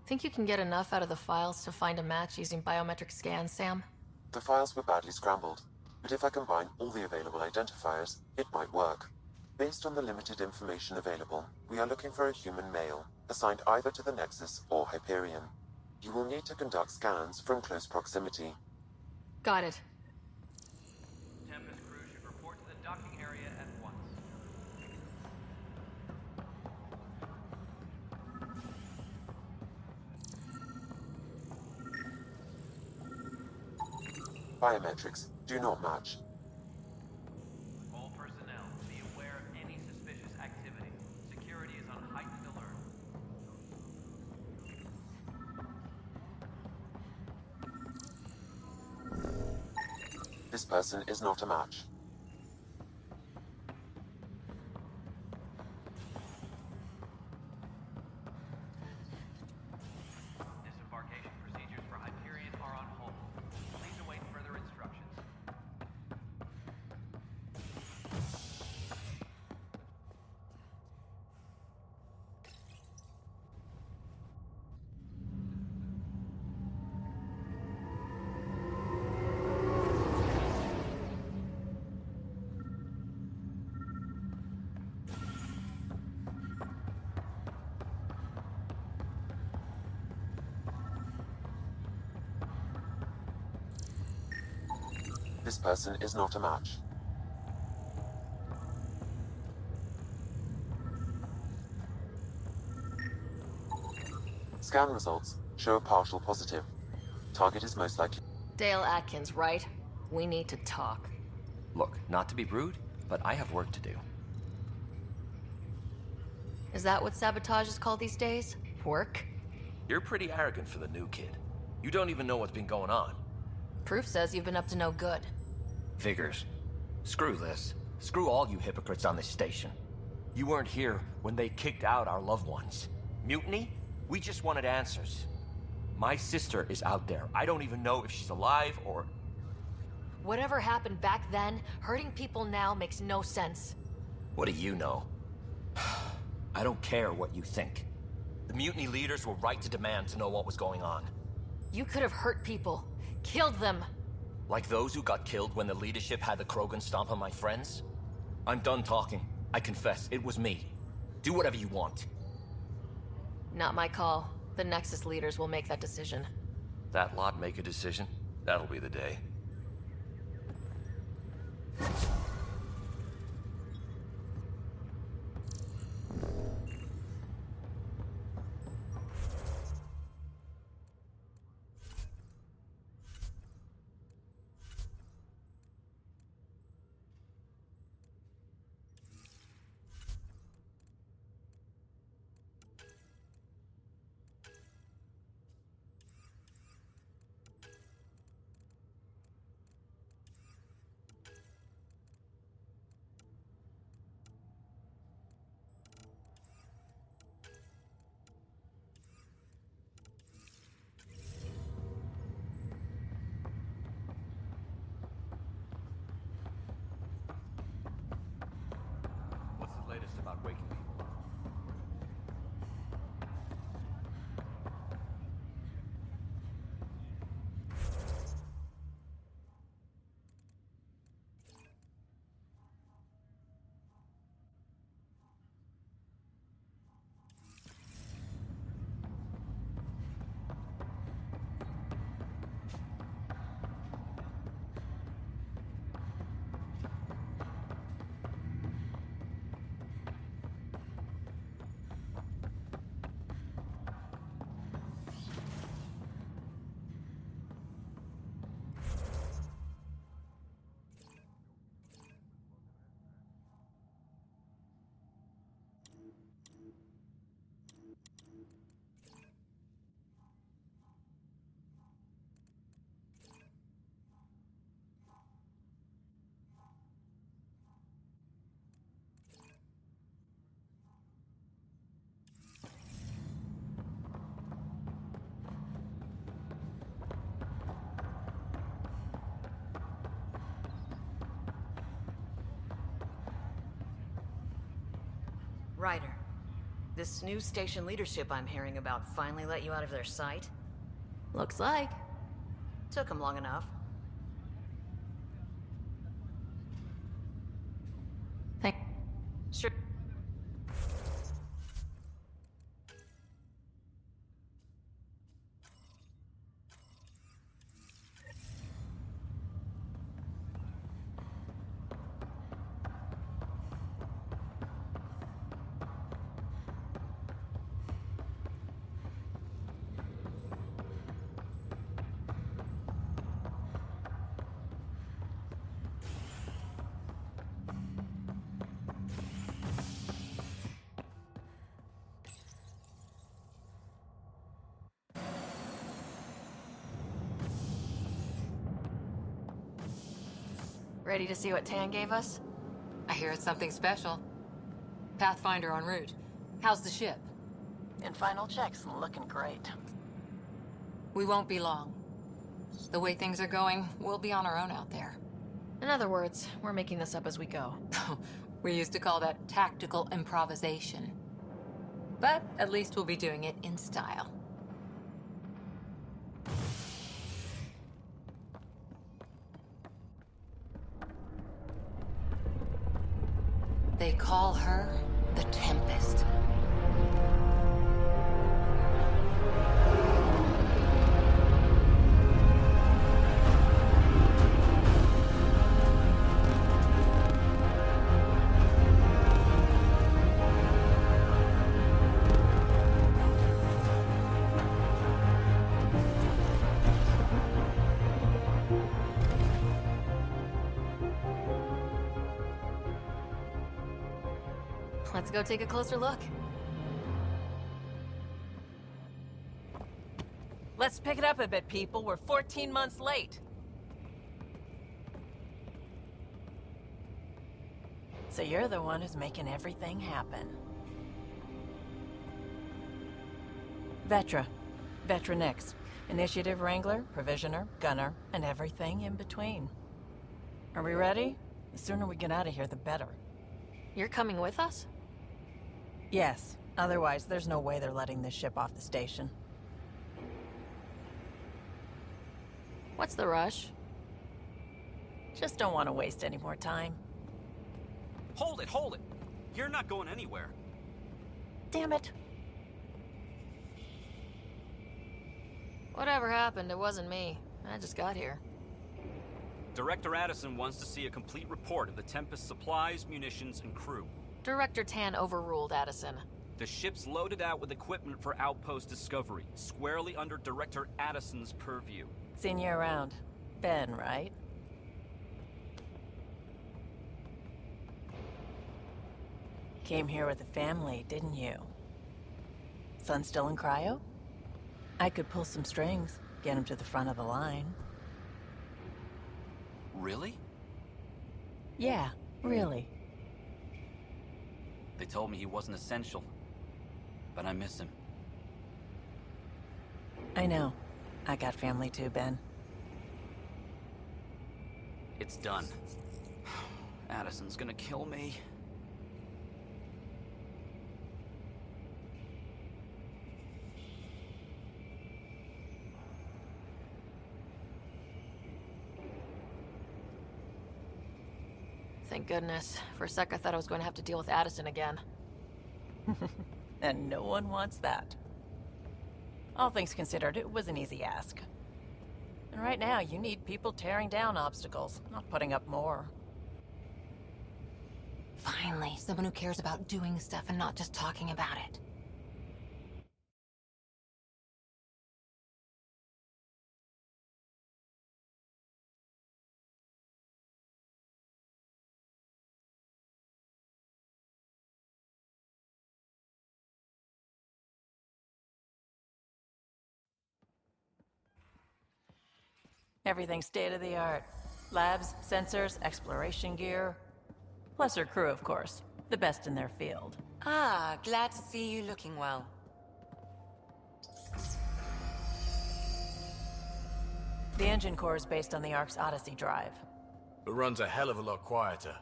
Think you can get enough out of the files to find a match using biometric scans, Sam? The files were badly scrambled, but if I combine all the available identifiers, it might work. Based on the limited information available, we are looking for a human male, assigned either to the Nexus or Hyperion. You will need to conduct scans from close proximity. Got it. Tempest crew should report to the docking area at once. Biometrics do not match. All personnel, be aware of any suspicious activity. Security is on heightened alert. This person is not a match. This person is not a match. Scan results show a partial positive. Target is most likely... Dale Atkins, right? We need to talk. Look, not to be rude, but I have work to do. Is that what sabotage is called these days? Work? You're pretty arrogant for the new kid. You don't even know what's been going on. Proof says you've been up to no good. Figures. Screw this. Screw all you hypocrites on this station. You weren't here when they kicked out our loved ones. Mutiny? We just wanted answers. My sister is out there. I don't even know if she's alive or... Whatever happened back then, hurting people now makes no sense. What do you know? I don't care what you think. The mutiny leaders were right to demand to know what was going on. You could have hurt people. Killed them. Like those who got killed when the leadership had the Krogan stomp on my friends? I'm done talking. I confess, it was me. Do whatever you want. Not my call. The Nexus leaders will make that decision. That lot make a decision? That'll be the day. What's the latest about waking people? Ryder, this new station leadership I'm hearing about finally let you out of their sight? Looks like. Took them long enough. Sure. Ready to see what Tan gave us? I hear it's something special. Pathfinder en route. How's the ship? In final checks, looking great. We won't be long. The way things are going, we'll be on our own out there. In other words, we're making this up as we go. We used to call that tactical improvisation. But at least we'll be doing it in style. They call her the Tempest. Let's go take a closer look. Let's pick it up a bit, people. We're 14 months late. So you're the one who's making everything happen. Vetra. Vetra Nix. Initiative Wrangler, Provisioner, Gunner, and everything in between. Are we ready? The sooner we get out of here, the better. You're coming with us? Yes. Otherwise, there's no way they're letting this ship off the station. What's the rush? Just don't want to waste any more time. Hold it, hold it! You're not going anywhere. Damn it. Whatever happened, it wasn't me. I just got here. Director Addison wants to see a complete report of the Tempest's supplies, munitions, and crew. Director Tan overruled Addison. The ship's loaded out with equipment for outpost discovery, squarely under Director Addison's purview. Seen you around. Ben, right? Came here with a family, didn't you? Son still in cryo? I could pull some strings, get him to the front of the line. Really? Yeah, really. They told me he wasn't essential, but I miss him. I know. I got family too, Ben. It's done. Addison's gonna kill me. Thank goodness. For a sec, I thought I was going to have to deal with Addison again. And no one wants that. All things considered, it was an easy ask. And right now, you need people tearing down obstacles, not putting up more. Finally, someone who cares about doing stuff and not just talking about it. Everything's state-of-the-art. Labs, sensors, exploration gear. Plus her crew, of course. The best in their field. Ah, glad to see you looking well. The engine core is based on the Ark's Odyssey drive. It runs a hell of a lot quieter.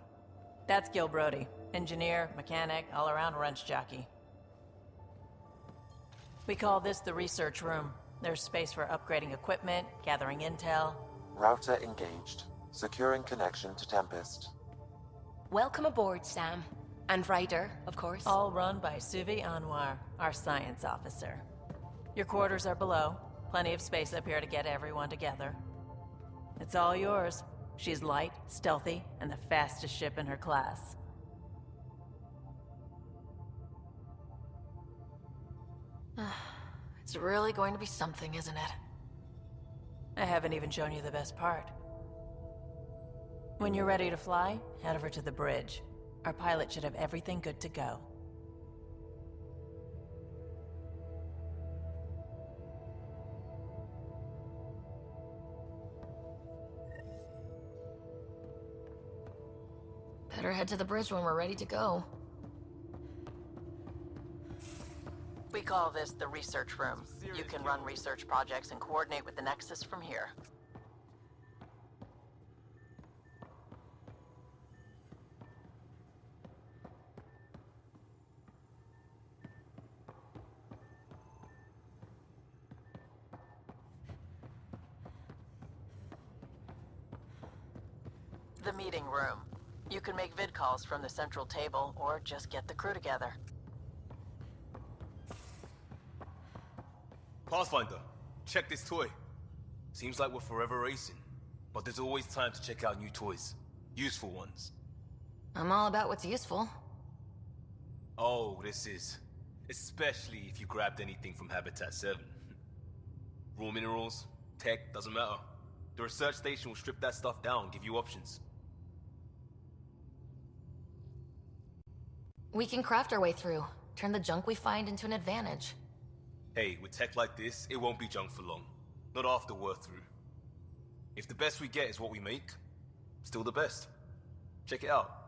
That's Gil Brody. Engineer, mechanic, all-around wrench jockey. We call this the research room. There's space for upgrading equipment, gathering intel. Router engaged. Securing connection to Tempest. Welcome aboard, Sam. And Ryder, of course. All run by Suvi Anwar, our science officer. Your quarters are below. Plenty of space up here to get everyone together. It's all yours. She's light, stealthy, and the fastest ship in her class. It's really going to be something, isn't it? I haven't even shown you the best part. When you're ready to fly, head over to the bridge. Our pilot should have everything good to go. Better head to the bridge when we're ready to go. We call this the research room. You can run research projects and coordinate with the Nexus from here. The meeting room. You can make vid calls from the central table or just get the crew together. Pathfinder, check this toy. Seems like we're forever racing, but there's always time to check out new toys. Useful ones. I'm all about what's useful. Oh, this is. Especially if you grabbed anything from Habitat 7. Raw minerals, tech, doesn't matter. The research station will strip that stuff down, give you options. We can craft our way through, turn the junk we find into an advantage. Hey, with tech like this, it won't be junk for long. Not after we're through. If the best we get is what we make, still the best. Check it out.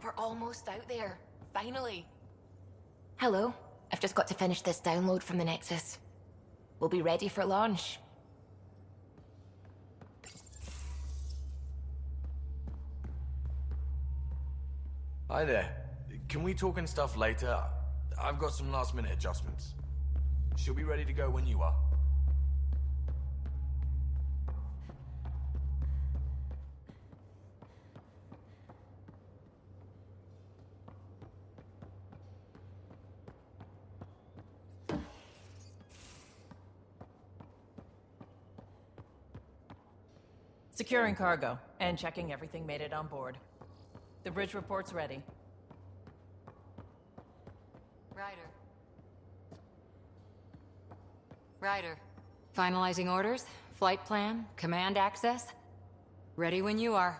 We're almost out there. Finally. Hello. I've just got to finish this download from the Nexus. We'll be ready for launch. Hi there. Can we talk and stuff later? I've got some last minute adjustments. She'll be ready to go when you are. Securing cargo and checking everything made it on board. The bridge report's ready. Ryder. Finalizing orders, flight plan, command access. Ready when you are.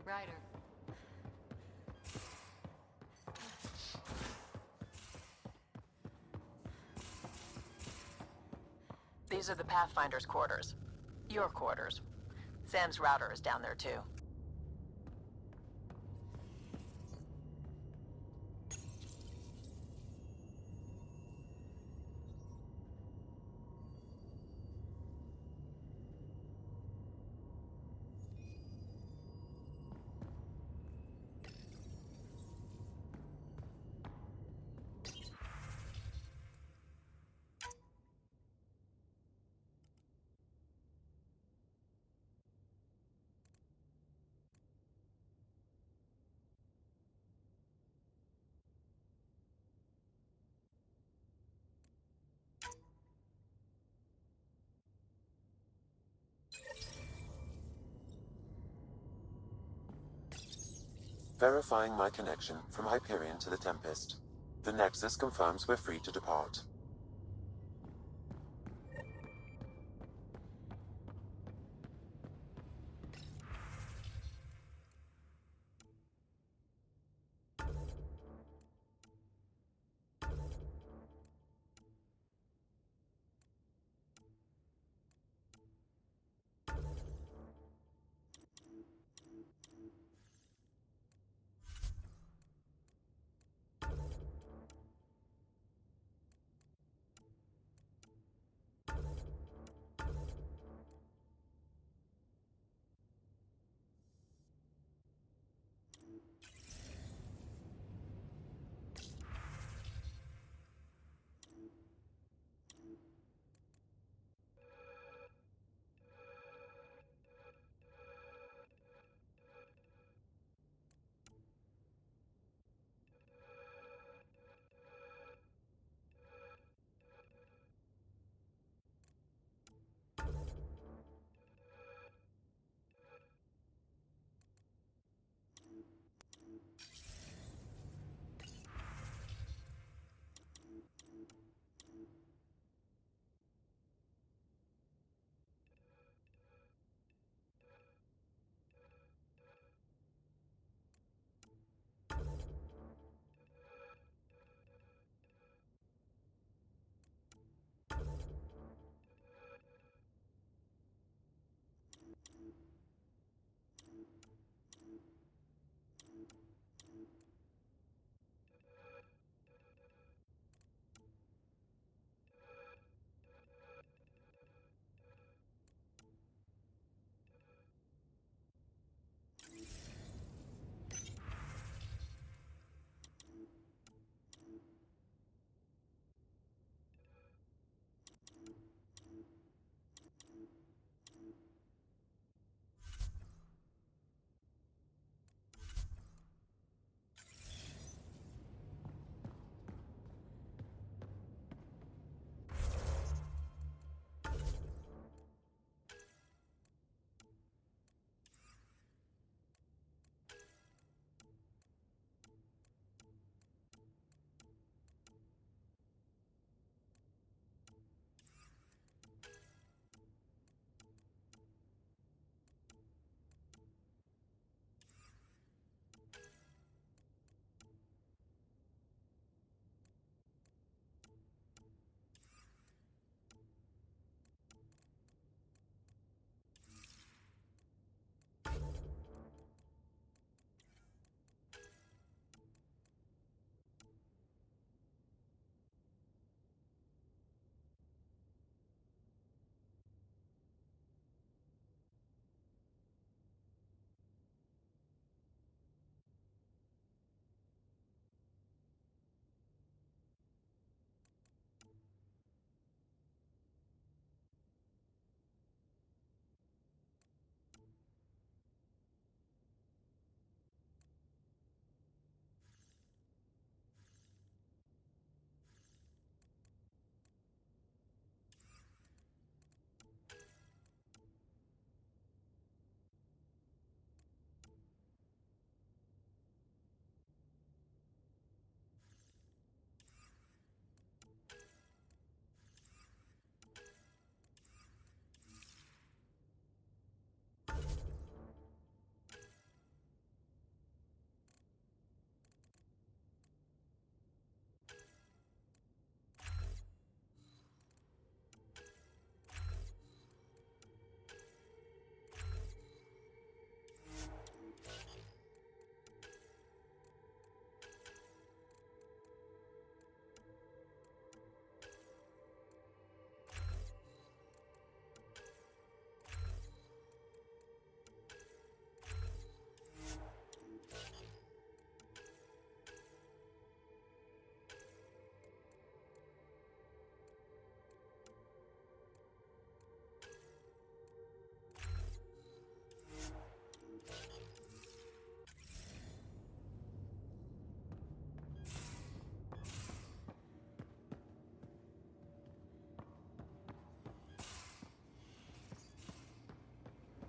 Ryder. These are the Pathfinder's quarters. Your quarters. Sam's router is down there too. Verifying my connection from Hyperion to the Tempest. The Nexus confirms we're free to depart.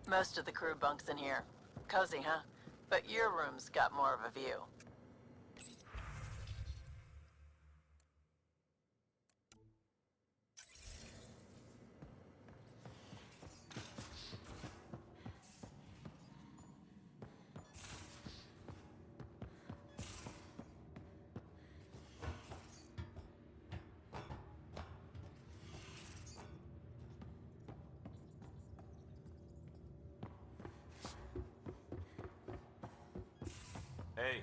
Most of the crew bunks in here. Cozy, huh? But your room's got more of a view. Hey.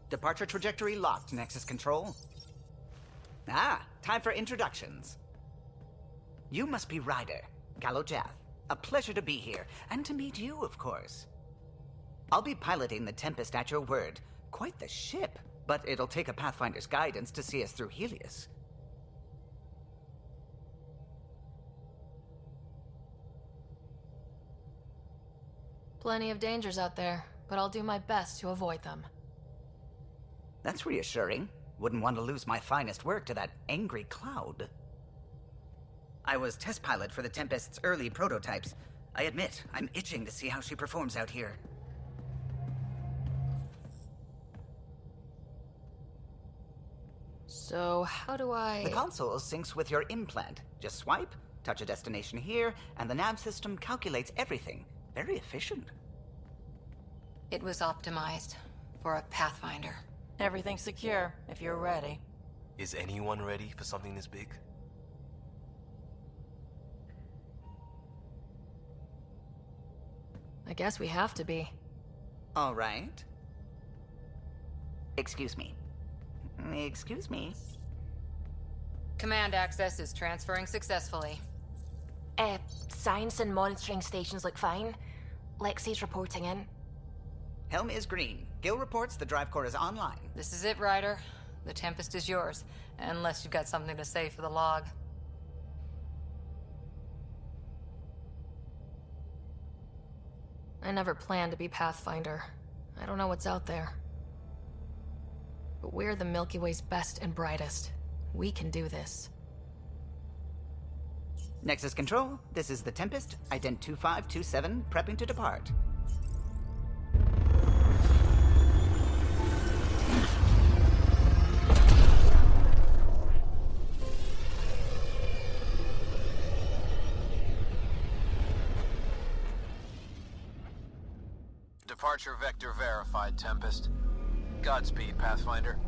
Departure trajectory locked, Nexus Control. Ah, time for introductions. You must be Ryder, Gallo Jath. A pleasure to be here, and to meet you, of course. I'll be piloting the Tempest at your word. Quite the ship, but it'll take a Pathfinder's guidance to see us through Helios. Plenty of dangers out there, but I'll do my best to avoid them. That's reassuring. Wouldn't want to lose my finest work to that angry cloud. I was test pilot for the Tempest's early prototypes. I admit, I'm itching to see how she performs out here. So, how do I... The console syncs with your implant. Just swipe, touch a destination here, and the nav system calculates everything. Very efficient. It was optimized for a Pathfinder. Everything's secure, if you're ready. Is anyone ready for something this big? I guess we have to be. All right. Excuse me. Excuse me. Command access is transferring successfully. Science and monitoring stations look fine. Lexi's reporting in. Helm is green. Gil reports the drive core is online. This is it, Ryder. The Tempest is yours, unless you've got something to say for the log. I never planned to be Pathfinder. I don't know what's out there. But we're the Milky Way's best and brightest. We can do this. Nexus Control, this is the Tempest, Ident 2527, prepping to depart. Departure vector verified, Tempest. Godspeed, Pathfinder.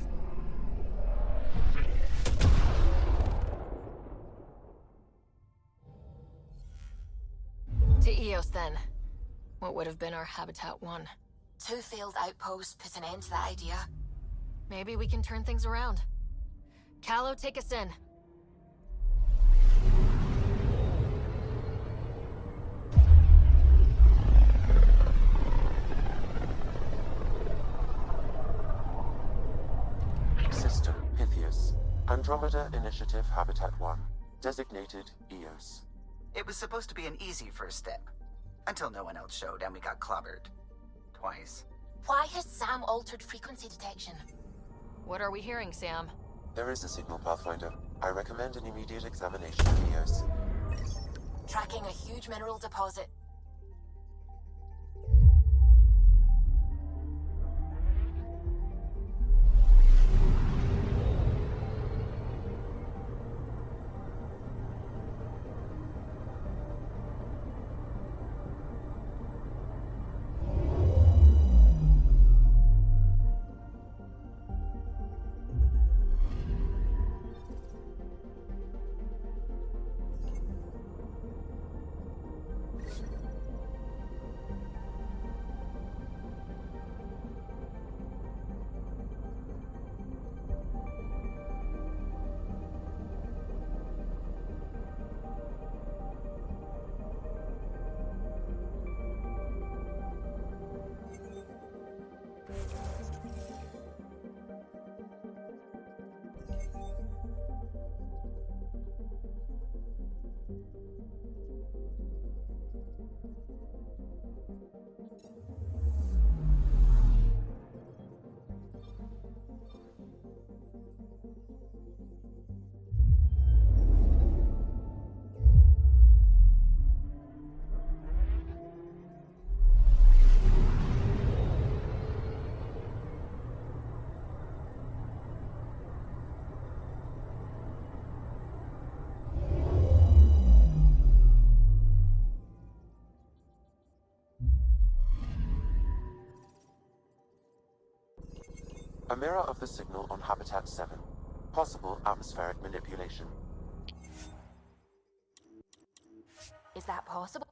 To Eos, then. What would have been our Habitat 1? 2 failed outposts put an end to that idea. Maybe we can turn things around. Callow, take us in. Andromeda Initiative Habitat 1, designated EOS. It was supposed to be an easy first step. Until no one else showed and we got clobbered. Twice. Why has Sam altered frequency detection? What are we hearing, Sam? There is a signal, Pathfinder. I recommend an immediate examination of EOS. Tracking a huge mineral deposit. A mirror of the signal on Habitat 7. Possible atmospheric manipulation. Is that possible?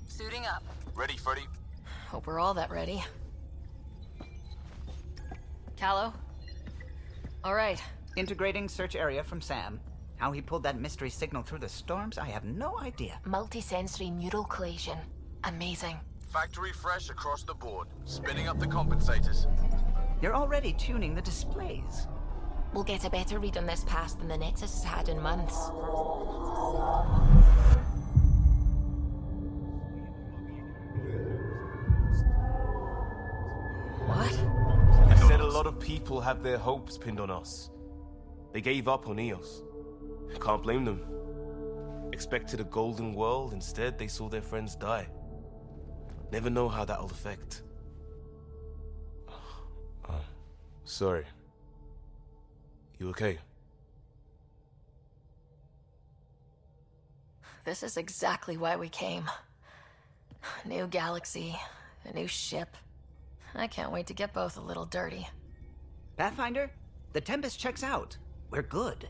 Suiting up. Ready, Freddy? Hope we're all that ready. Callow? All right. Integrating search area from Sam. How he pulled that mystery signal through the storms, I have no idea. Multisensory neural collation. Amazing. Factory fresh across the board. Spinning up the compensators. You're already tuning the displays. We'll get a better read on this pass than the Nexus has had in months. What? You said a lot of people have their hopes pinned on us. They gave up on EOS. Can't blame them. Expected a golden world, instead they saw their friends die. Never know how that'll affect. Sorry. You okay? This is exactly why we came. New galaxy, a new ship. I can't wait to get both a little dirty. Pathfinder, the Tempest checks out. We're good.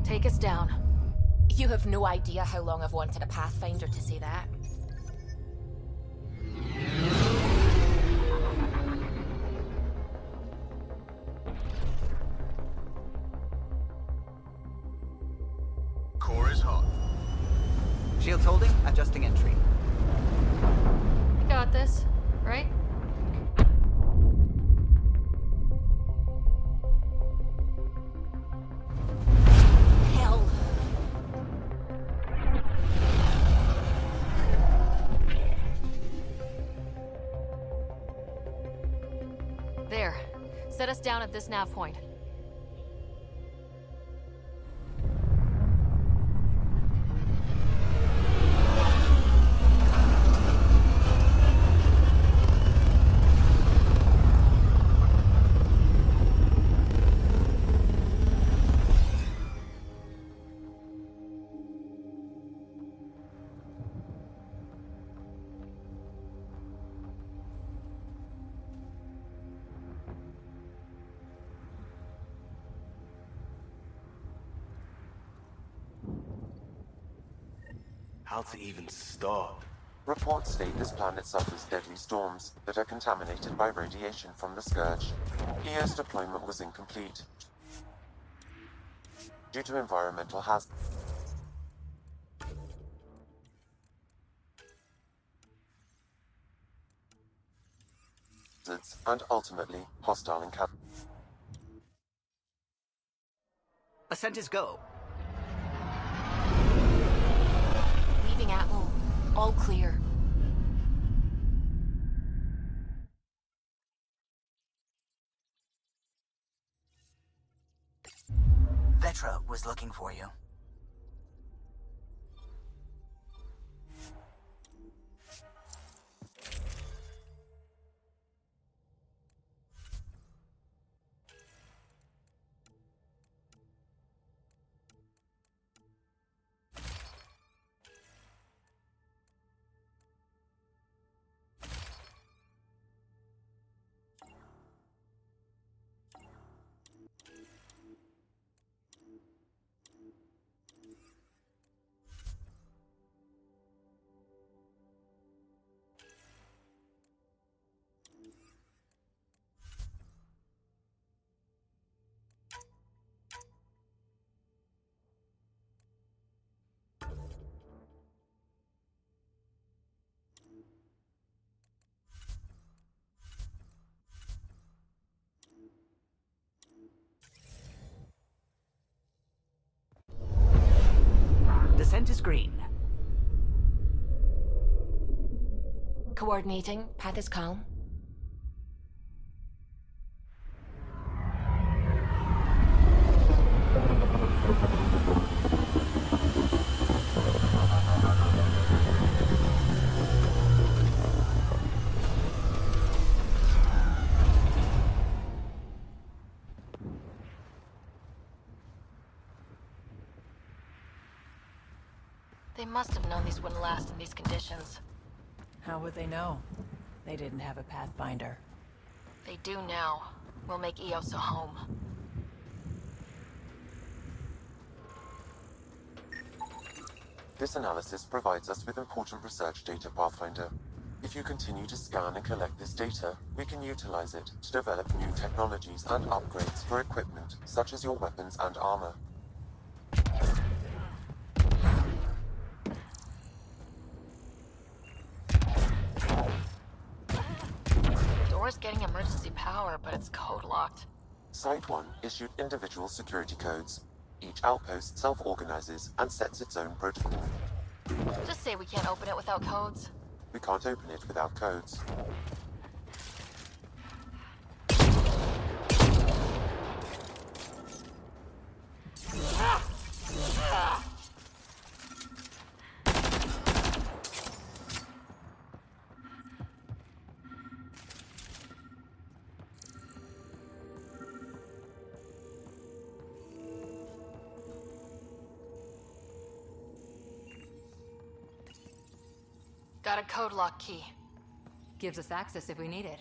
Take us down. You have no idea how long I've wanted a Pathfinder to say that. Core is hot. Shields holding, adjusting entry. You got this, right? Hell. Set us down at this nav point. How to even start? Reports state this planet suffers deadly storms that are contaminated by radiation from the Scourge. EO's deployment was incomplete due to environmental hazards and ultimately hostile encounters. Ascent is go. Leaving Atmo. All clear. Vetra was looking for you. Descent is green. Coordinating. Path is calm. They must have known these wouldn't last in these conditions. How would they know? They didn't have a Pathfinder. They do now. We'll make Eos a home. This analysis provides us with important research data, Pathfinder. If you continue to scan and collect this data, we can utilize it to develop new technologies and upgrades for equipment, such as your weapons and armor. Door's getting emergency power, but it's code-locked. Site 1 issued individual security codes. Each outpost self-organizes and sets its own protocol. Just say we can't open it without codes. We can't open it without codes. Got a code lock key. Gives us access if we need it.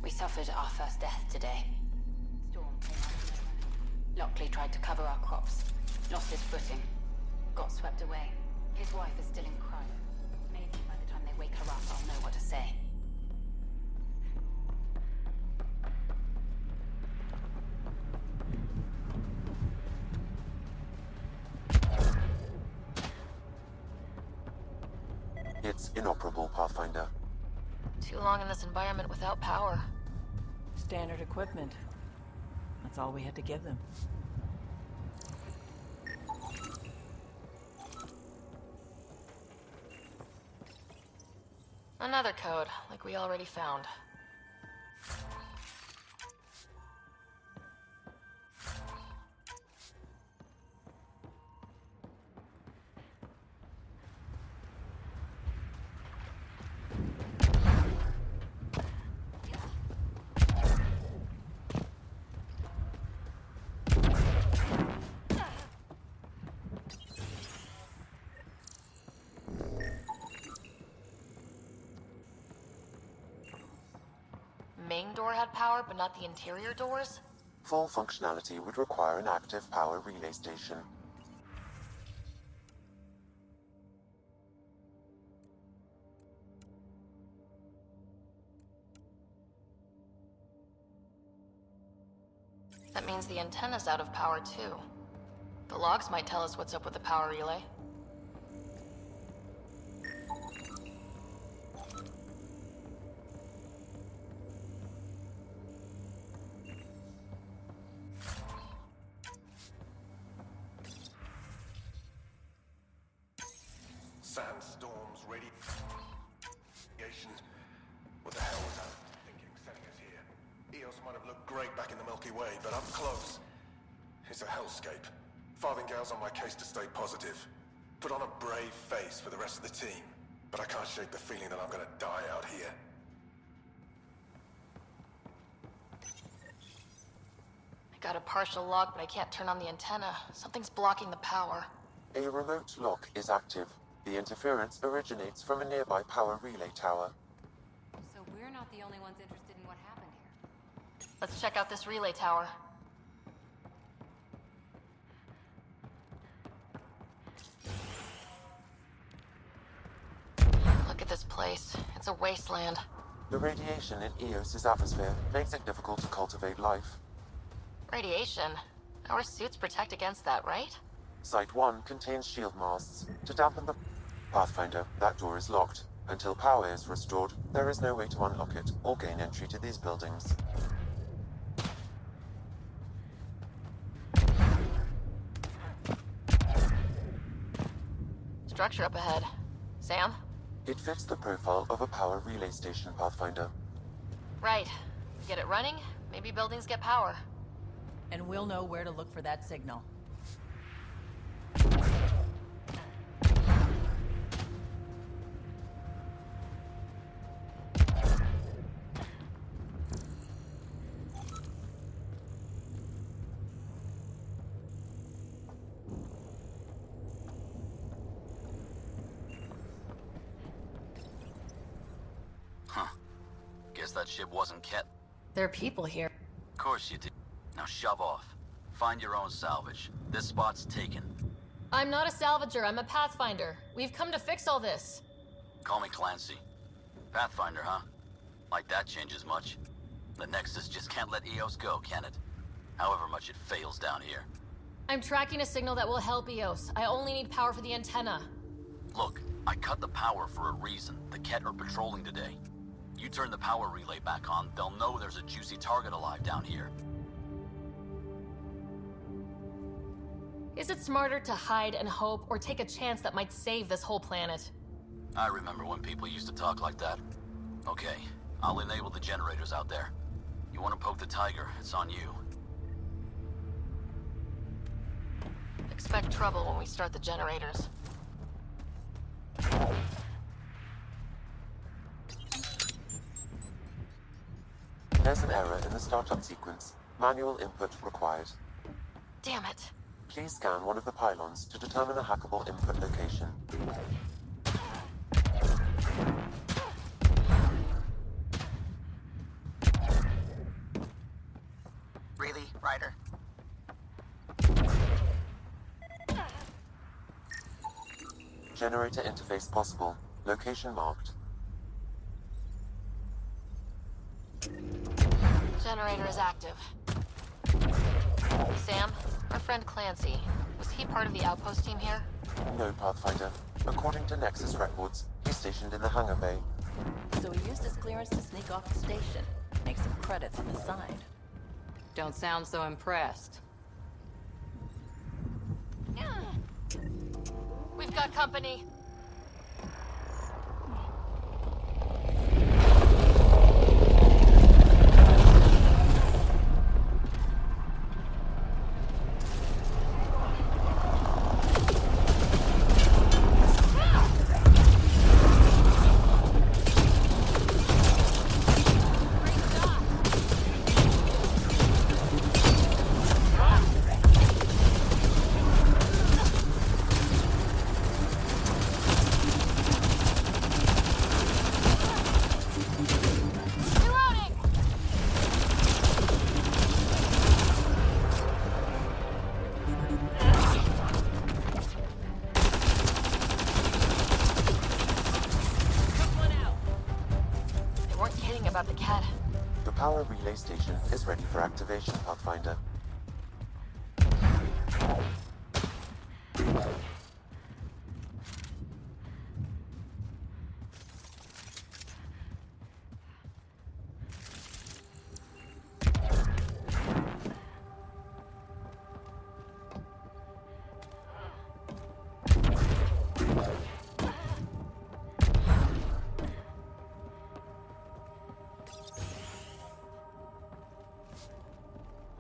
We suffered our first death today. Storm came out of nowhere. Lockley tried to cover our crops. Lost his footing. Got swept away. His wife is still in cryo. Maybe by the time they wake her up, I'll know what to say. It's inoperable, Pathfinder. Too long in this environment without power. Standard equipment. That's all we had to give them. Another code, like we already found. Main door had power, but not the interior doors? Full functionality would require an active power relay station. That means the antenna's out of power too. The logs might tell us what's up with the power relay. Sandstorms, radiation. What the hell was that thinking sending us here? Eos might have looked great back in the Milky Way, but up close, it's a hellscape. Farthingale's on my case to stay positive. Put on a brave face for the rest of the team, but I can't shake the feeling that I'm gonna die out here. I got a partial log, but I can't turn on the antenna. Something's blocking the power. A remote lock is active. The interference originates from a nearby power relay tower. So we're not the only ones interested in what happened here. Let's check out this relay tower. Look at this place. It's a wasteland. The radiation in Eos's atmosphere makes it difficult to cultivate life. Radiation? Our suits protect against that, right? Site 1 contains shield masts. To dampen the Pathfinder, that door is locked. Until power is restored, there is no way to unlock it or gain entry to these buildings. Structure up ahead. Sam? It fits the profile of a power relay station, Pathfinder. Right. Get it running, maybe buildings get power. And we'll know where to look for that signal. Guess that ship wasn't kept. There are people here. Of course you did. Now shove off. Find your own salvage. This spot's taken. I'm not a salvager, I'm a Pathfinder. We've come to fix all this. Call me Clancy. Pathfinder, huh? Like that changes much. The Nexus just can't let Eos go, can it? However much it fails down here. I'm tracking a signal that will help Eos. I only need power for the antenna. Look, I cut the power for a reason. The Ket are patrolling today. You turn the power relay back on, they'll know there's a juicy target alive down here. Is it smarter to hide and hope, or take a chance that might save this whole planet? I remember when people used to talk like that. Okay, I'll enable the generators out there. You want to poke the tiger, it's on you. Expect trouble when we start the generators. There's an error in the startup sequence. Manual input required. Damn it. Please scan one of the pylons to determine a hackable input location. Really, Ryder? Generator interface possible. Location marked. Generator is active. Sam, our friend Clancy, was he part of the outpost team here? No, Pathfinder. According to Nexus records, he's stationed in the hangar bay. So he used his clearance to sneak off the station. Make some credits on the side. Don't sound so impressed. We've got company. About the cat. The power relay station is ready for activation, Pathfinder.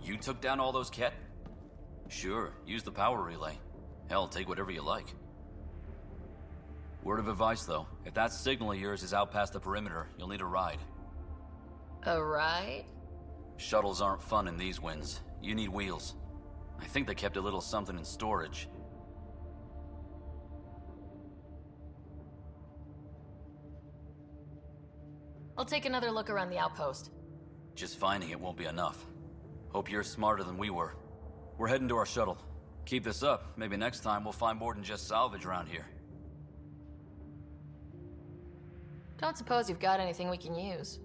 You took down all those Ket? Sure, use the power relay. Hell, take whatever you like. Word of advice, though. If that signal of yours is out past the perimeter, you'll need a ride. A ride? Shuttles aren't fun in these winds. You need wheels. I think they kept a little something in storage. I'll take another look around the outpost. Just finding it won't be enough. Hope you're smarter than we were. We're heading to our shuttle. Keep this up. Maybe next time we'll find more than just salvage around here. Don't suppose you've got anything we can use.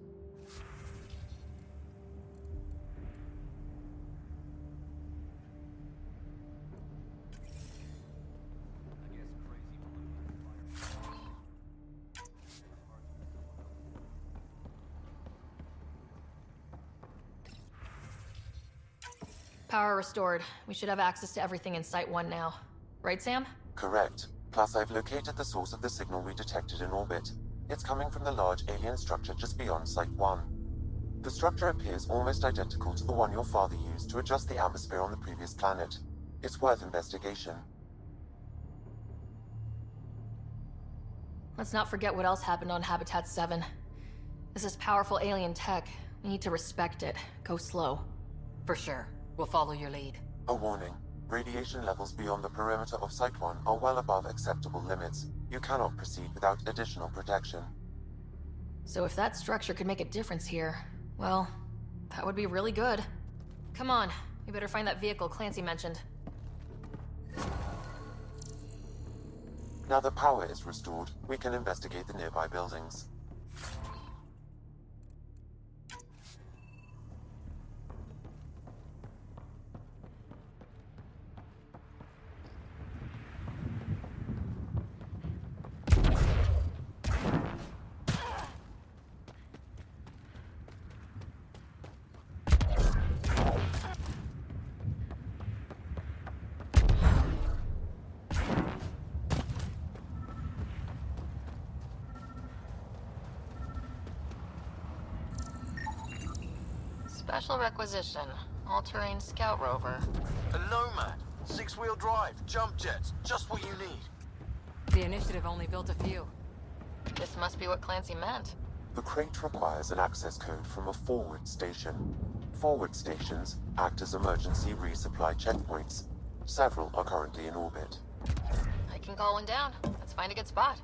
Power restored. We should have access to everything in Site 1 now. Right, Sam? Correct. Plus, I've located the source of the signal we detected in orbit. It's coming from the large alien structure just beyond Site 1. The structure appears almost identical to the one your father used to adjust the atmosphere on the previous planet. It's worth investigation. Let's not forget what else happened on Habitat 7. This is powerful alien tech. We need to respect it. Go slow. For sure. We'll follow your lead. A warning. Radiation levels beyond the perimeter of Site 1 are well above acceptable limits. You cannot proceed without additional protection. So if that structure could make a difference here, well, that would be really good. Come on, we better find that vehicle Clancy mentioned. Now the power is restored, we can investigate the nearby buildings. Special requisition. All-terrain scout rover. A Nomad. 6-wheel drive. Jump jets. Just what you need. The initiative only built a few. This must be what Clancy meant. The crate requires an access code from a forward station. Forward stations act as emergency resupply checkpoints. Several are currently in orbit. I can call one down. Let's find a good spot.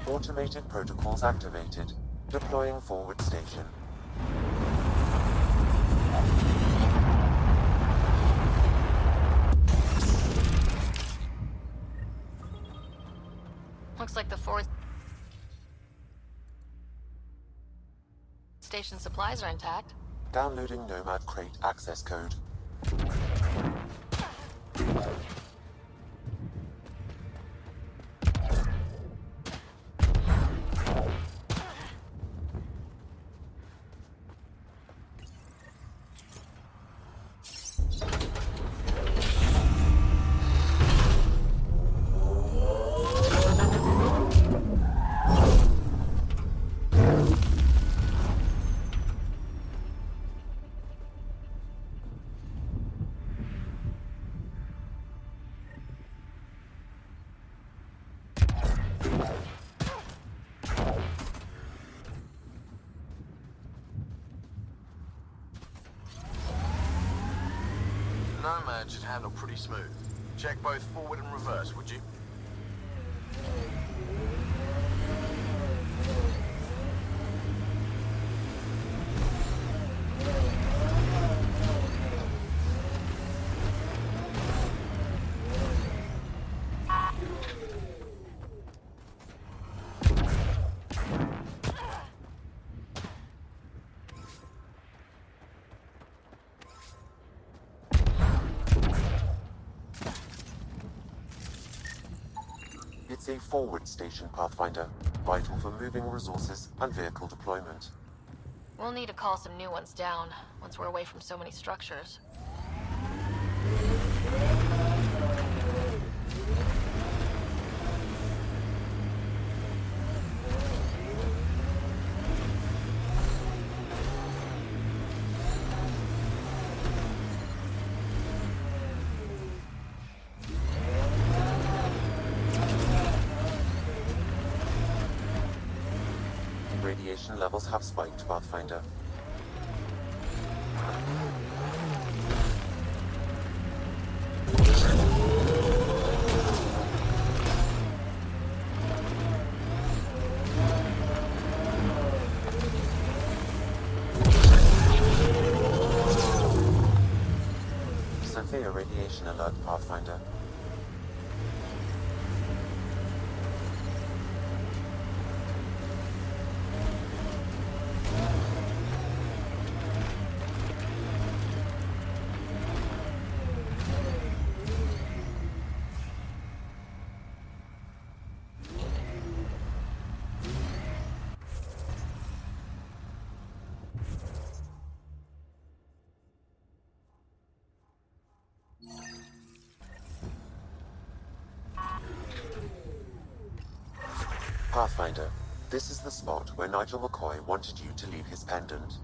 Automated protocols activated. Deploying forward station. Looks like the forward station supplies are intact. Downloading Nomad crate access code. Nomad should handle pretty smooth. Check both forward and reverse, would you? It's a forward station, Pathfinder, vital for moving resources and vehicle deployment. We'll need to call some new ones down once we're away from so many structures. Radiation levels have spiked, Pathfinder. Severe radiation alert, Pathfinder. Pathfinder, this is the spot where Nigel McCoy wanted you to leave his pendant.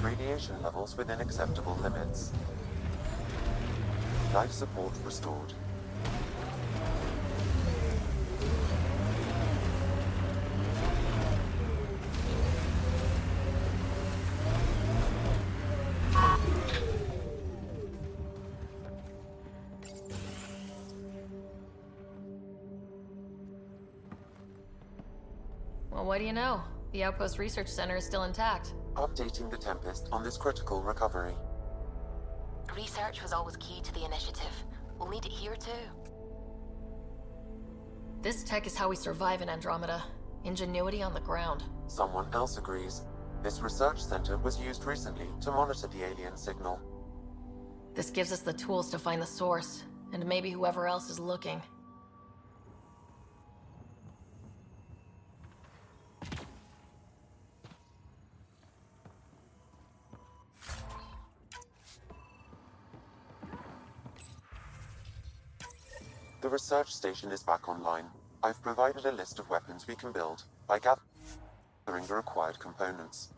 Radiation levels within acceptable limits. Life support restored. Well, what do you know? The Outpost Research Center is still intact. Updating the Tempest on this critical recovery. Research was always key to the initiative. We'll need it here too. This tech is how we survive in Andromeda. Ingenuity on the ground. Someone else agrees. This research center was used recently to monitor the alien signal. This gives us the tools to find the source, and maybe whoever else is looking. The research station is back online. I've provided a list of weapons we can build by gathering the required components.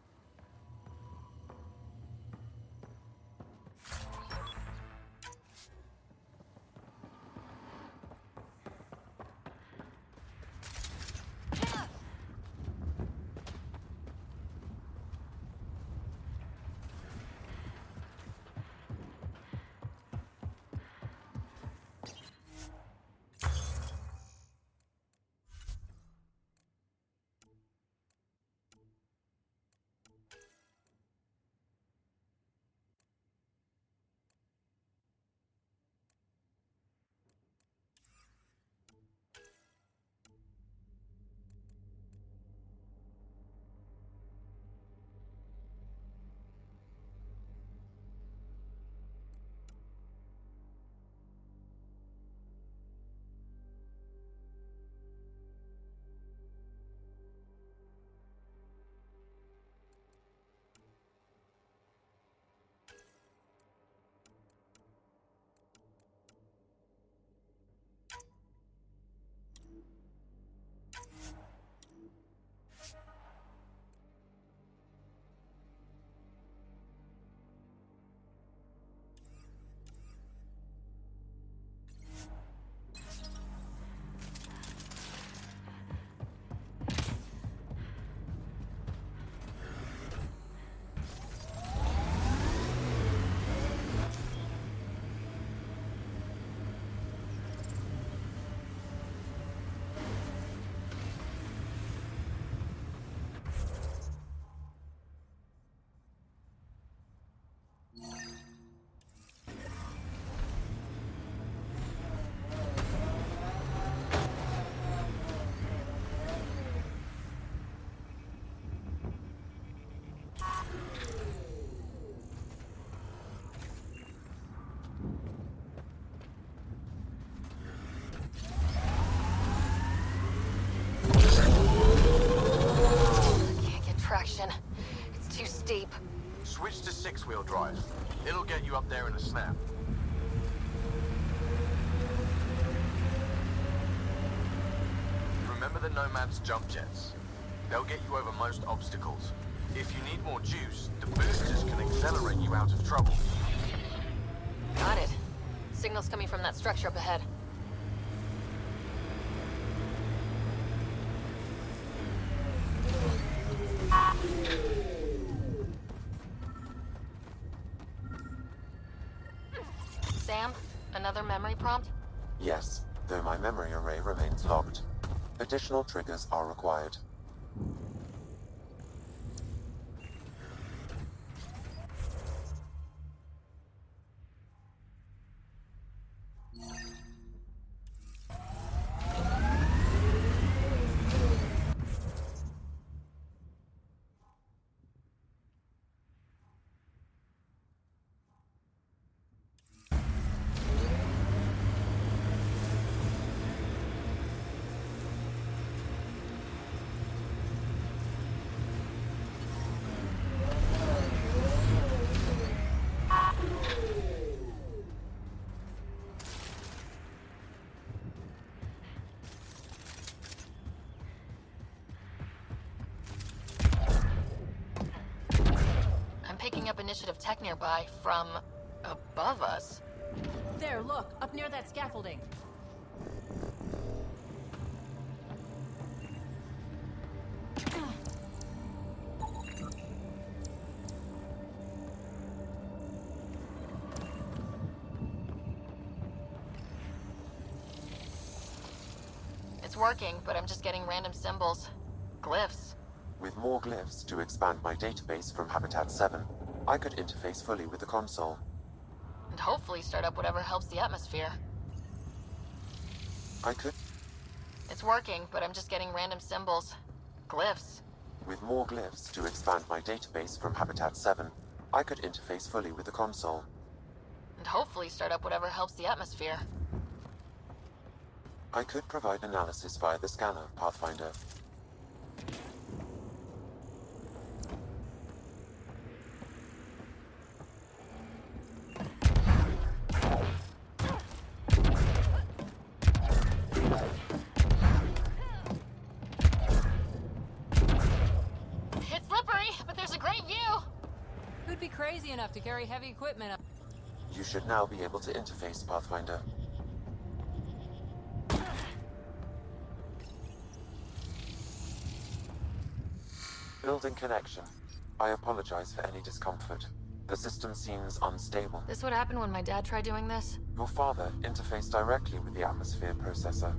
Traction. It's too steep. Switch to six-wheel drive. It'll get you up there in a snap. Remember the Nomad's jump jets? They'll get you over most obstacles. If you need more juice, the boosters can accelerate you out of trouble. Got it. Signal's coming from that structure up ahead. Sam, another memory prompt? Yes, though my memory array remains locked. Additional triggers are required. Picking up initiative tech nearby from above us. There, look, up near that scaffolding. It's working, but I'm just getting random symbols. Glyphs. With more glyphs to expand my database from Habitat 7, I could interface fully with the console. And hopefully start up whatever helps the atmosphere. I could... It's working, but I'm just getting random symbols. Glyphs. With more glyphs to expand my database from Habitat 7, I could interface fully with the console. And hopefully start up whatever helps the atmosphere. I could provide analysis via the scanner, Pathfinder. scary, but there's a great view. Who'd be crazy enough to carry heavy equipment up? You should now be able to interface, Pathfinder. Building connection. I apologize for any discomfort. The system seems unstable. This would happen when my dad tried doing this? Your father interfaced directly with the atmosphere processor.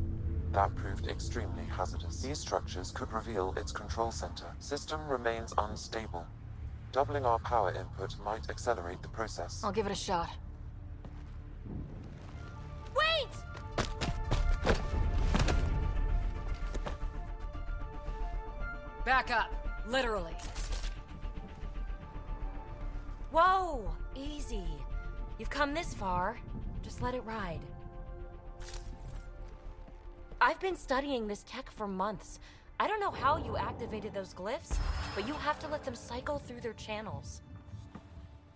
That proved extremely hazardous. These structures could reveal its control center. System remains unstable. Doubling our power input might accelerate the process. I'll give it a shot. Wait! Back up. Literally. Whoa! Easy. You've come this far. Just let it ride. I've been studying this tech for months. I don't know how you activated those glyphs, but you have to let them cycle through their channels.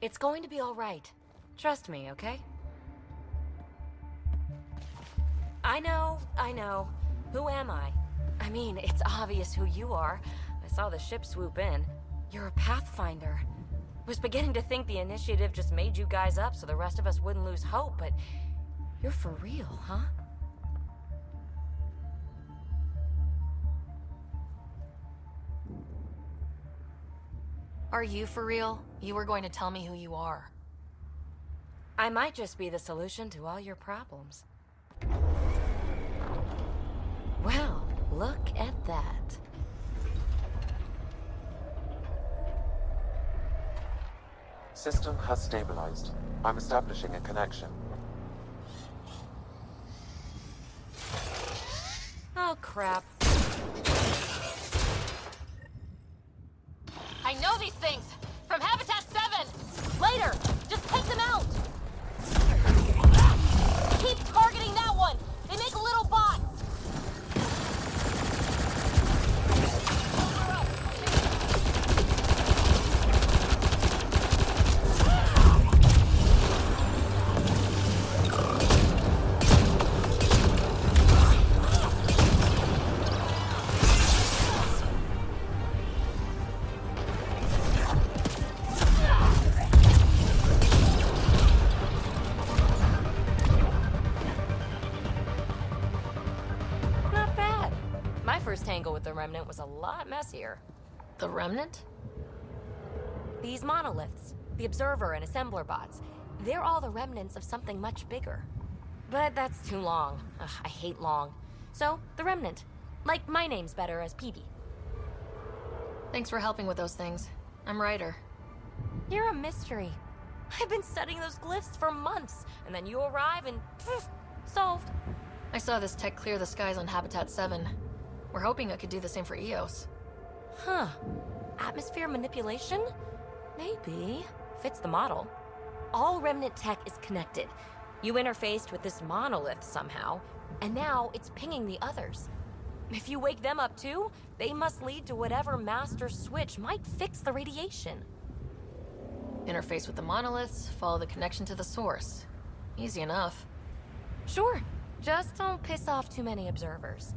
It's going to be all right. Trust me, okay? I know. Who am I? I mean, it's obvious who you are. I saw the ship swoop in. You're a Pathfinder. Was beginning to think the initiative just made you guys up so the rest of us wouldn't lose hope, but you're for real, huh? Are you for real? You were going to tell me who you are. I might just be the solution to all your problems. Well, look at that. System has stabilized. I'm establishing a connection. Oh, crap. I know these things! From Habitat 7! Later! Just take them out! Keep targeting that one! They make little bots! Tangle with the Remnant was a lot messier. The Remnant? These monoliths, the Observer and Assembler bots, they're all the remnants of something much bigger. But that's too long. Ugh, I hate long. So, the Remnant. Like, my name's better as PB. Thanks for helping with those things. I'm Ryder. You're a mystery. I've been studying those glyphs for months, and then you arrive and poof, solved. I saw this tech clear the skies on Habitat 7. We're hoping it could do the same for EOS. Huh. Atmosphere manipulation? Maybe. Fits the model. All Remnant tech is connected. You interfaced with this monolith somehow, and now it's pinging the others. If you wake them up too, they must lead to whatever master switch might fix the radiation. Interface with the monoliths, follow the connection to the source. Easy enough. Sure. Just don't piss off too many observers.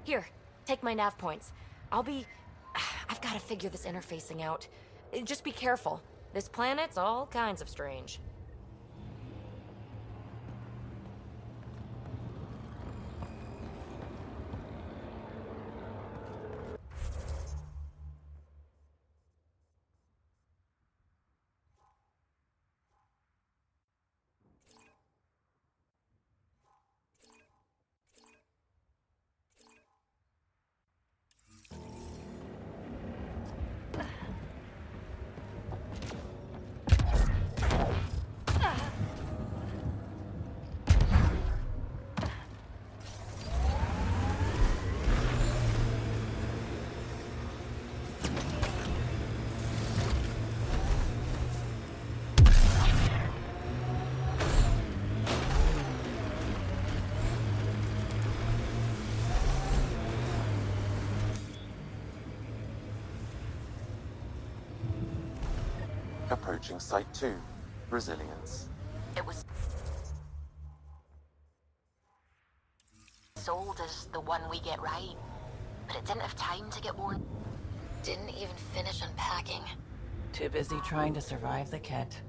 Here, take my nav points. I've got to figure this interfacing out. Just be careful. This planet's all kinds of strange. Approaching Site 2. Resilience. It was sold as the one we get right, but it didn't have time to get worn. Didn't even finish unpacking. Too busy trying to survive the Ket.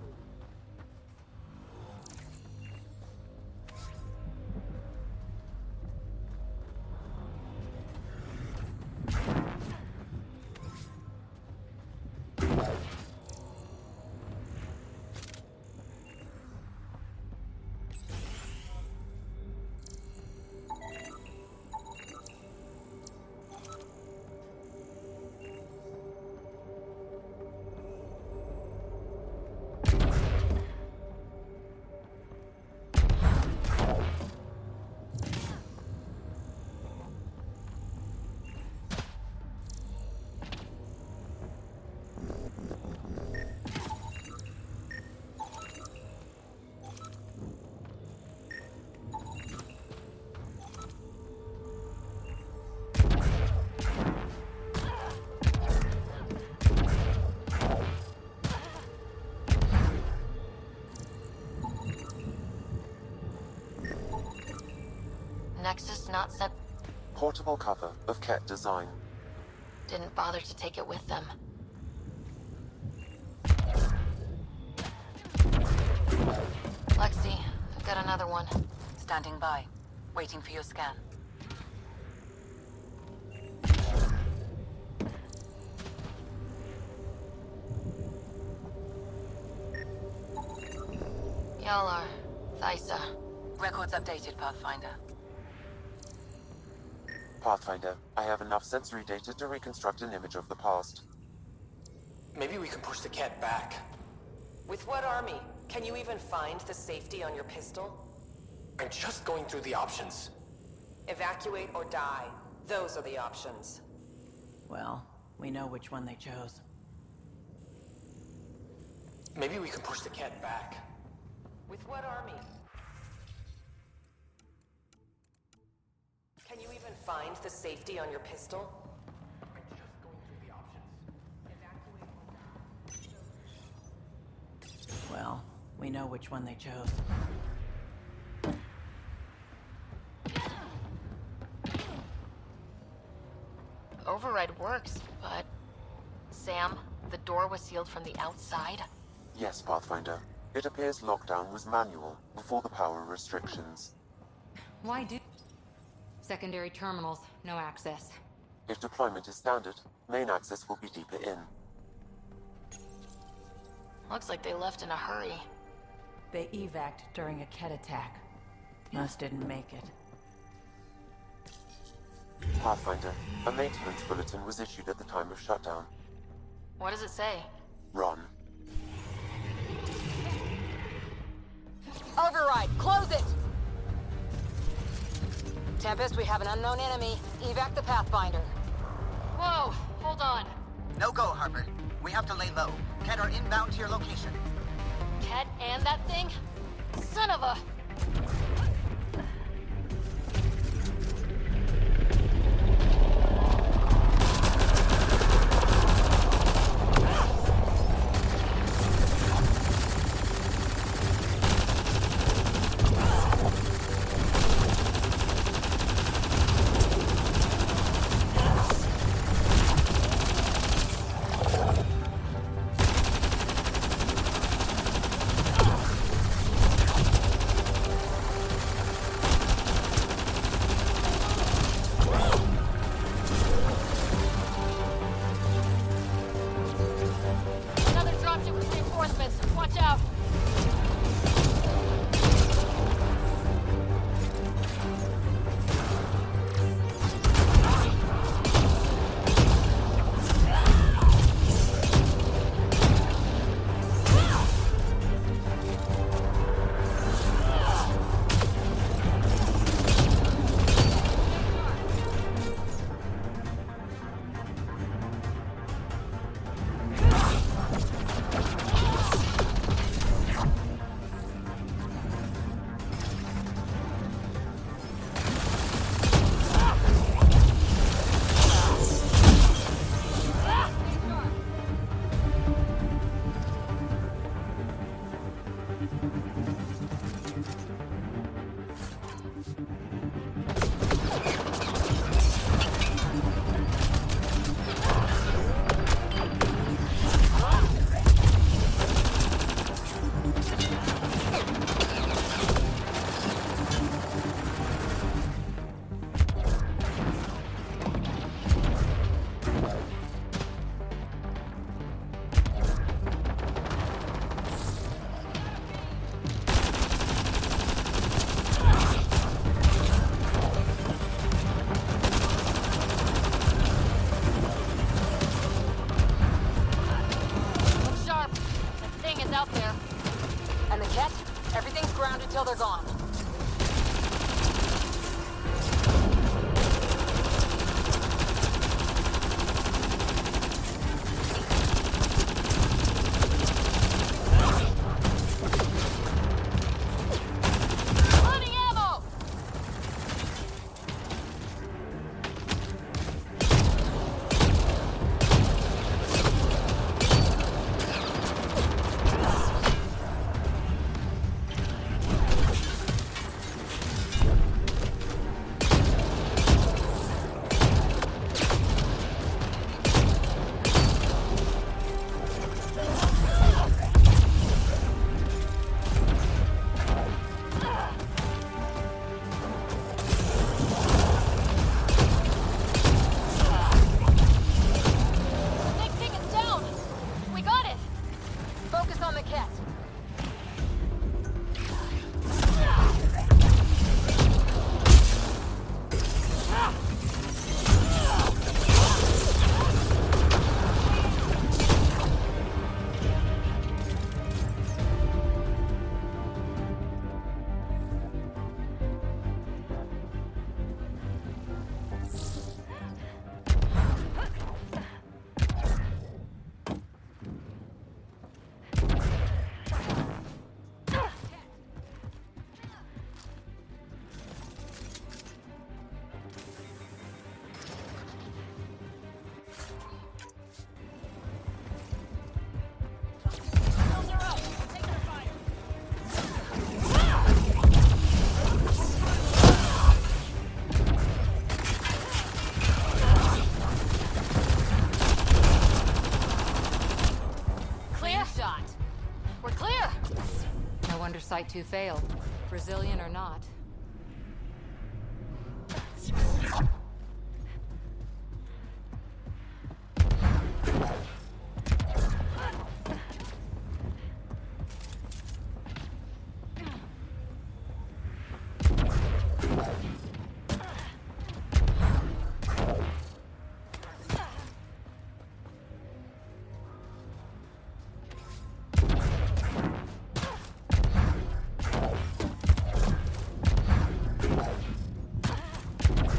Nexus not sent. Portable cover of Ket design. Didn't bother to take it with them. Lexi, I've got another one. Standing by. Waiting for your scan. Y'all are Thysa. Records updated, Pathfinder. Pathfinder, I have enough sensory data to reconstruct an image of the past. Maybe we can push the cat back. With what army? Can you even find the safety on your pistol? I'm just going through the options. Evacuate or die. Those are the options. Well, we know which one they chose. Maybe we can push the cat back. With what army? Can you even find the safety on your pistol? I'm just going through the options. Evacuate or die. Well, we know which one they chose. Override works, but... Sam, the door was sealed from the outside? Yes, Pathfinder. It appears lockdown was manual before the power restrictions. Why do... Secondary terminals, no access. If deployment is standard, main access will be deeper in. Looks like they left in a hurry. They evac'd during a Ket attack. Most didn't make it. Pathfinder, a maintenance bulletin was issued at the time of shutdown. What does it say? Run. Override, close it! Tempest, we have an unknown enemy. Evac the Pathfinder. Whoa, hold on. No go, Harper. We have to lay low. Ket are inbound to your location. Ket and that thing? Son of a... they're gone. Loading ammo! Next thing is down! We got it! Focus on the cat. Clear shot. We're clear. No wonder Site 2 failed. Brazilian or not.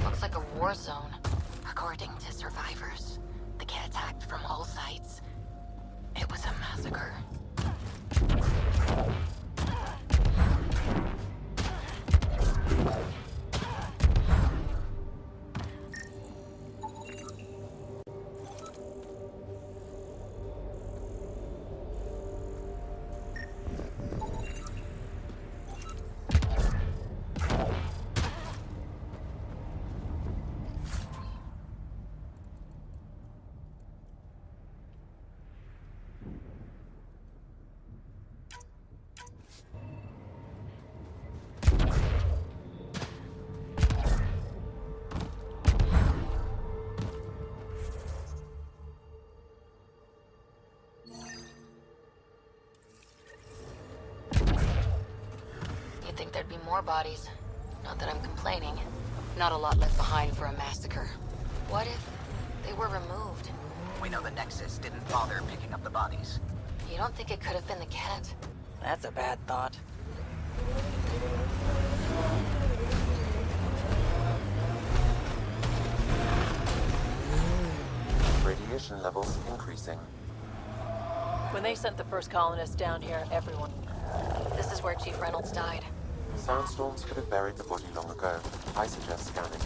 Looks like a war zone. According to survivors, the kid attacked from all sides. It was a massacre. You'd think there'd be more bodies. Not that I'm complaining. Not a lot left behind for a massacre. What if they were removed? We know the Nexus didn't bother picking up the bodies. You don't think it could have been the cat? That's a bad thought. Radiation levels increasing. When they sent the first colonists down here, everyone... This is where Chief Reynolds died. Sandstorms could have buried the body long ago. I suggest scanning.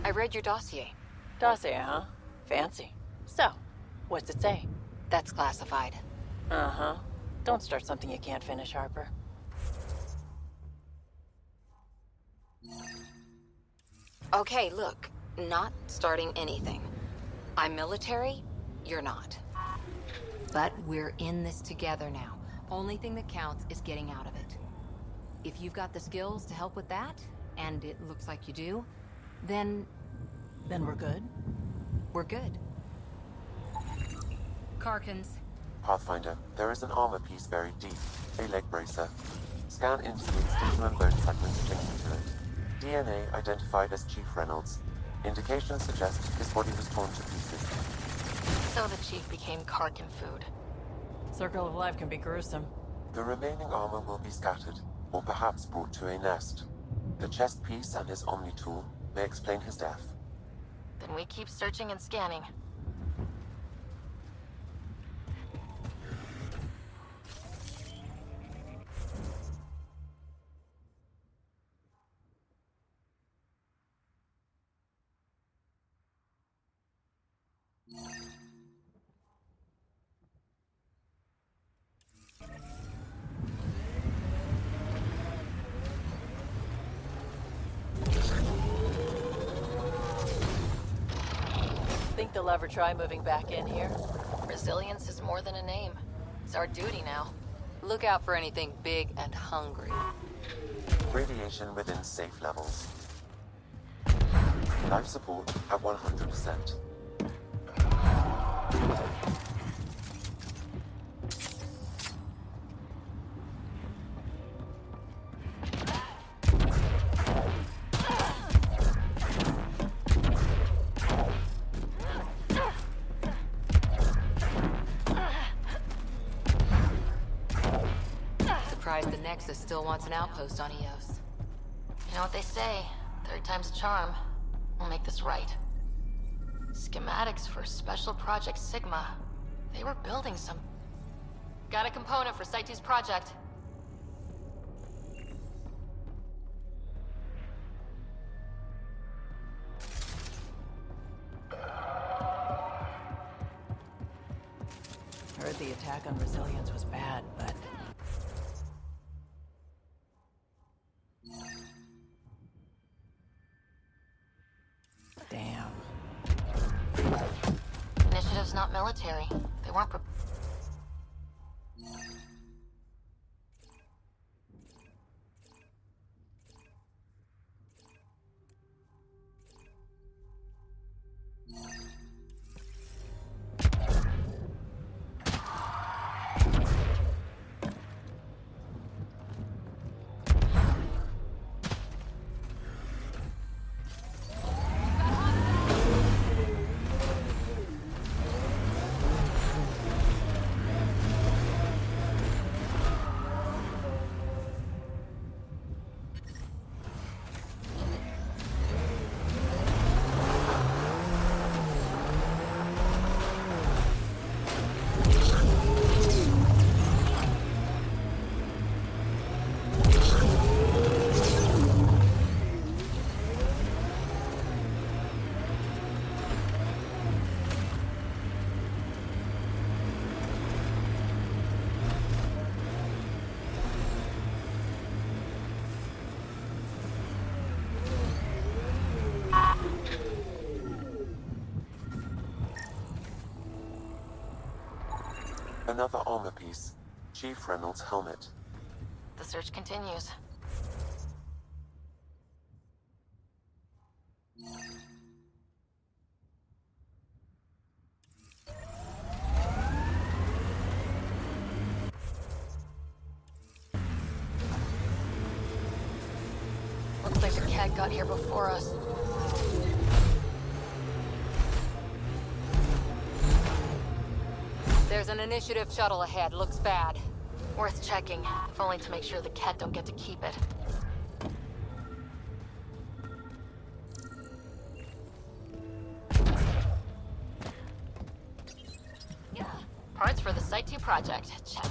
I read your dossier. Dossier, huh? Fancy. So, what's it say? That's classified. Uh-huh. Don't start something you can't finish, Harper. Okay, look. Not starting anything. I'm military, you're not. But we're in this together now. Only thing that counts is getting out of it. If you've got the skills to help with that, and it looks like you do, then... Then we're good? We're good. Karkins. Pathfinder, there is an armor piece buried deep. A leg bracer. Scan indicates tissue and bone fragments clinging to it. DNA identified as Chief Reynolds. Indications suggest his body was torn to pieces. So the Chief became Karkin food. Circle of life can be gruesome. The remaining armor will be scattered, or perhaps brought to a nest. The chest piece and his Omni tool may explain his death. Then we keep searching and scanning. Think they'll ever try moving back in here? Resilience is more than a name. It's our duty now. Look out for anything big and hungry. Radiation within safe levels. Life support at 100%. Surprised the Nexus still wants an outpost on Eos. You know what they say, third time's a charm. We'll make this right. Schematics for Special Project Sigma. They were building some... Got a component for Site 2's project. Heard the attack on Resilience was bad, but... Damn. Initiative's not military. They weren't pre- Another armor piece. Chief Reynolds' helmet. The search continues. Looks like the cat got here before us. There's an initiative shuttle ahead. Looks bad. Worth checking, if only to make sure the cat don't get to keep it. Parts for the Site 2 project. Check.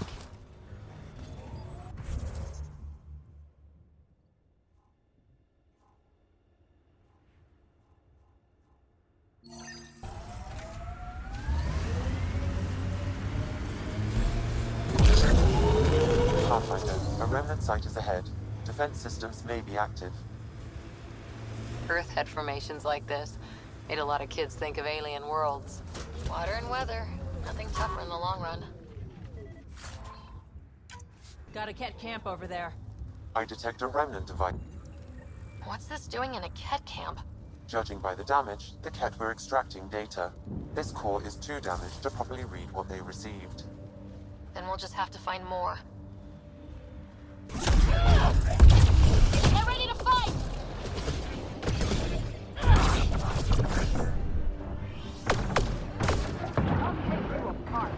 Pathfinder, a remnant site is ahead. Defense systems may be active. Earth head formations like this made a lot of kids think of alien worlds. Water and weather. Nothing tougher in the long run. Got a Ket camp over there. I detect a remnant device. What's this doing in a Ket camp? Judging by the damage, the Ket were extracting data. This core is too damaged to properly read what they received. Then we'll just have to find more. Get ready to fight! I'll take you apart.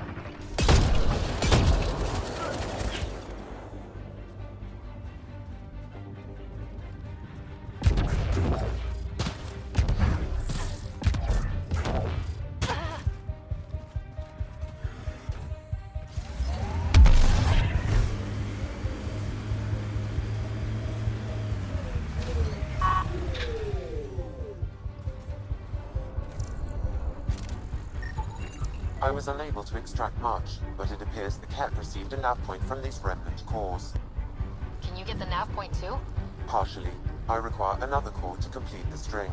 I was unable to extract much, but it appears the Ket received a nav point from these remnant cores. Can you get the nav point too? Partially. I require another core to complete the string.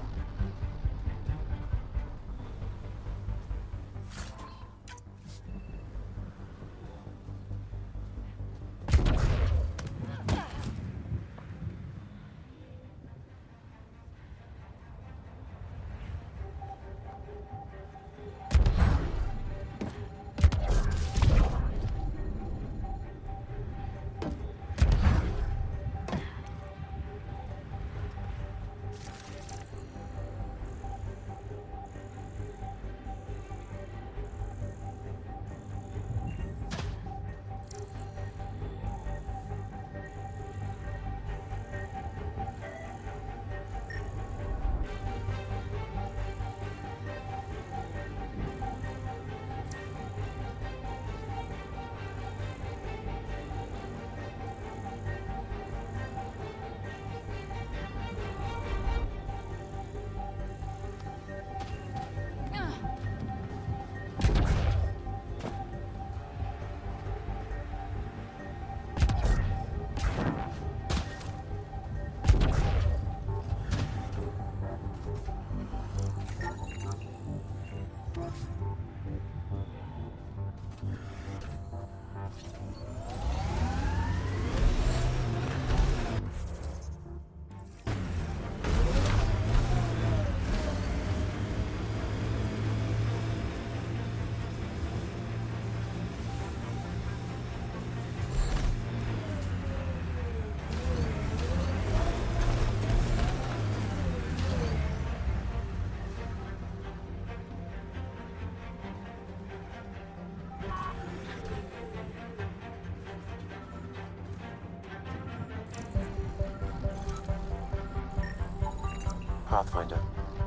Pathfinder.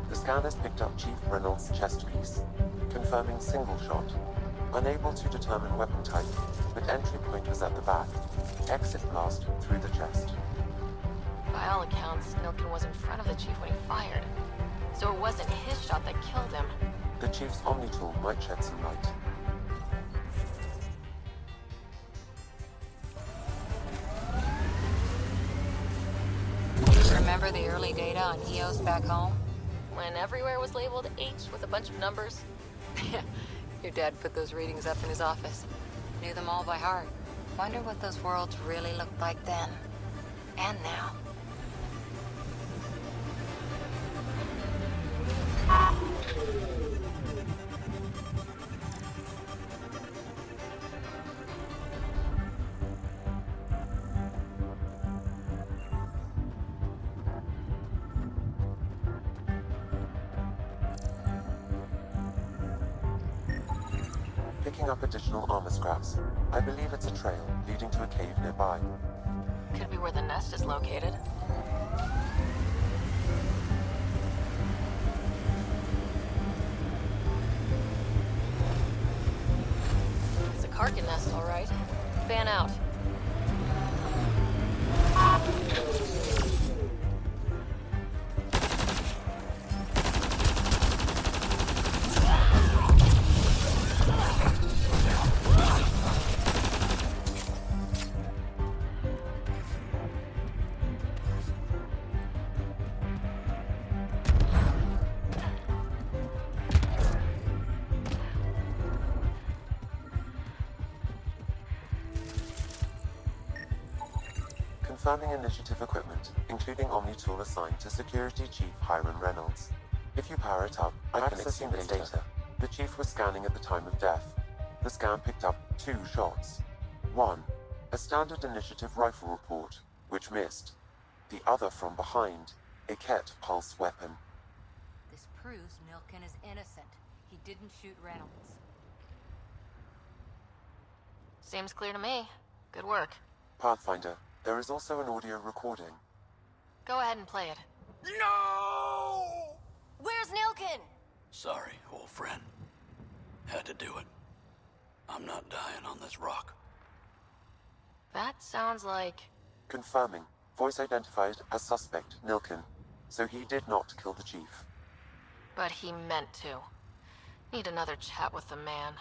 The scanners picked up Chief Reynolds' chest piece, confirming single shot. Unable to determine weapon type, but entry point was at the back. Exit blast through the chest. By all accounts, Milken was in front of the Chief when he fired. So it wasn't his shot that killed him. The Chief's Omni tool might shed some light. Remember the early data on EOS back home? When everywhere was labeled H with a bunch of numbers? Your dad put those readings up in his office. Knew them all by heart. Wonder what those worlds really looked like then. And now. Picking up additional armor scraps. I believe it's a trail leading to a cave nearby. Could be where the nest is located. It's a Karkin nest, all right. Fan out. Confirming initiative equipment, including Omni-tool assigned to Security Chief Hiram Reynolds. If you power it up, accessing the data. The Chief was scanning at the time of death. The scan picked up 2 shots. One, a standard initiative rifle report, which missed. The other from behind, a Ket pulse weapon. This proves Nilkin is innocent. He didn't shoot Reynolds. Seems clear to me. Good work. Pathfinder, there is also an audio recording. Go ahead and play it. No! Where's Nilkin? Sorry, old friend. Had to do it. I'm not dying on this rock. That sounds like... Confirming. Voice identified as suspect Nilkin. So he did not kill the Chief. But he meant to. Need another chat with the man.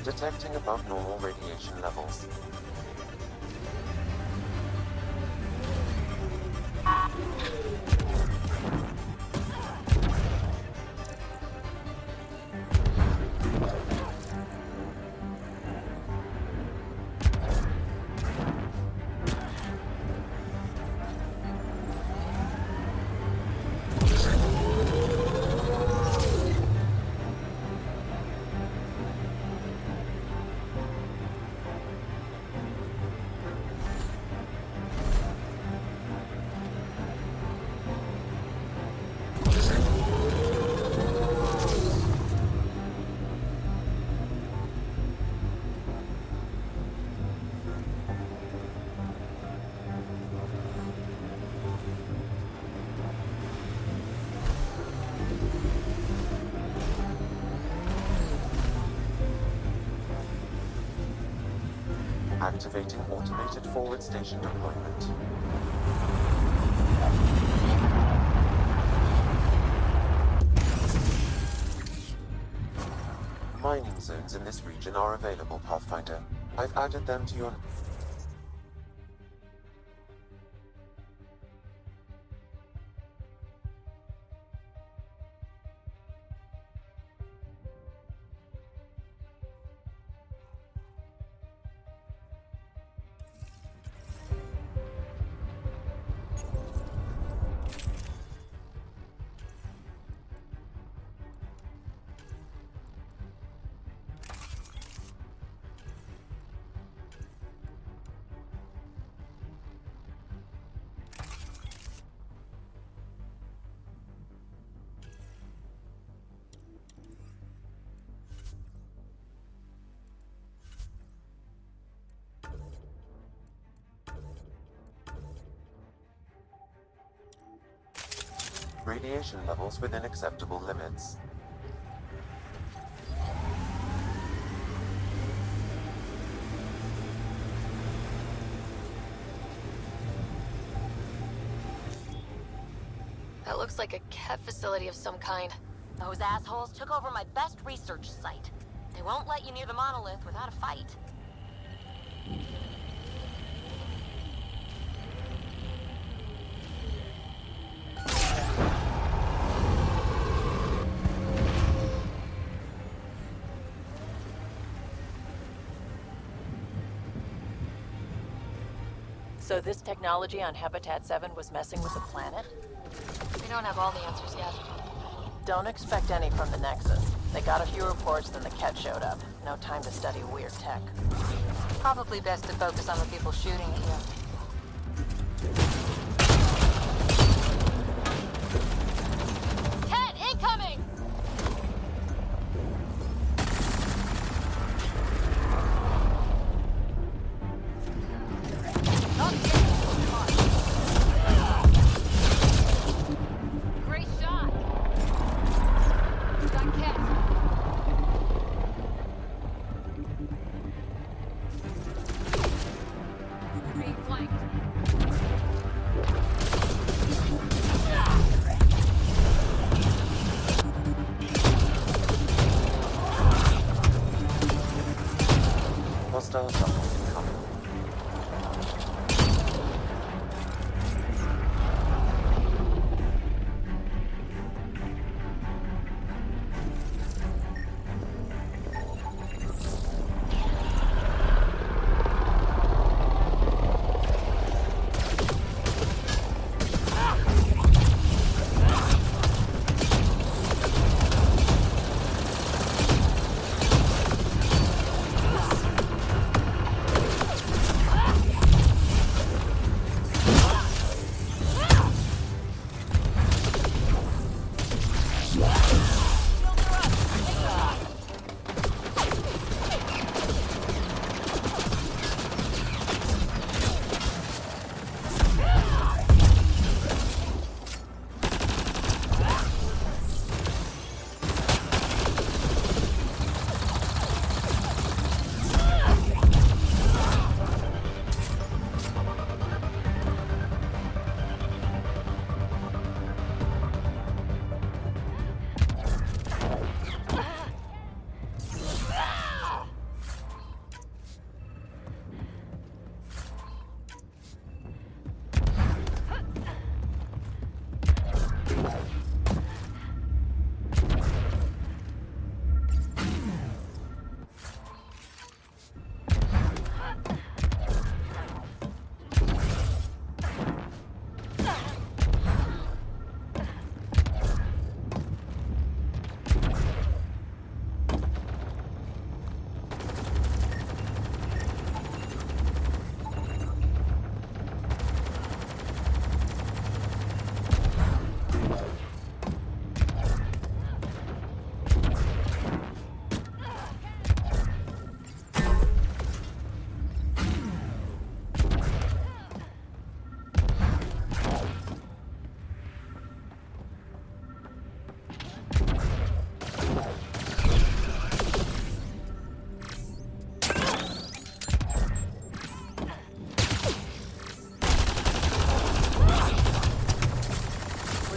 Detecting above normal radiation levels. Activating automated forward station deployment. Mining zones in this region are available, Pathfinder. I've added them to your... Radiation levels within acceptable limits. That looks like a Ket facility of some kind. Those assholes took over my best research site. They won't let you near the monolith without a fight. So this technology on Habitat 7 was messing with the planet? We don't have all the answers yet. Don't expect any from the Nexus. They got a few reports, then the Ket showed up. No time to study weird tech. Probably best to focus on the people shooting at you. Ted, incoming! Great shot! Got Ket. Being flanked. Hostile shuttle incoming.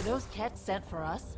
Those Kets sent for us?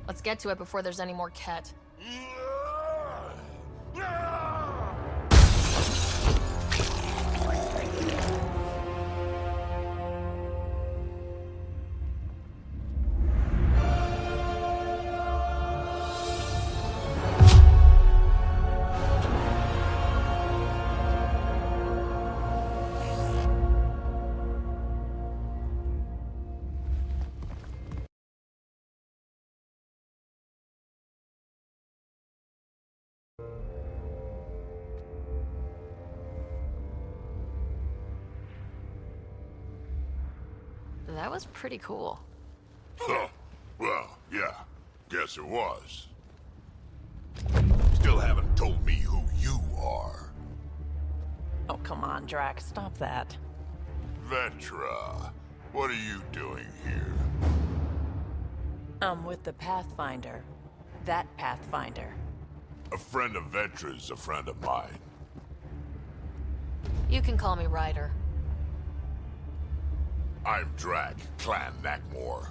Let's get to it before there's any more Ket. That was pretty cool. Huh. Well, yeah. Guess it was. Still haven't told me who you are. Oh, come on, Drax. Stop that. Vetra, what are you doing here? I'm with the Pathfinder. That Pathfinder. A friend of Vetra's a friend of mine. You can call me Ryder. I'm Drac, Clan Nakmor.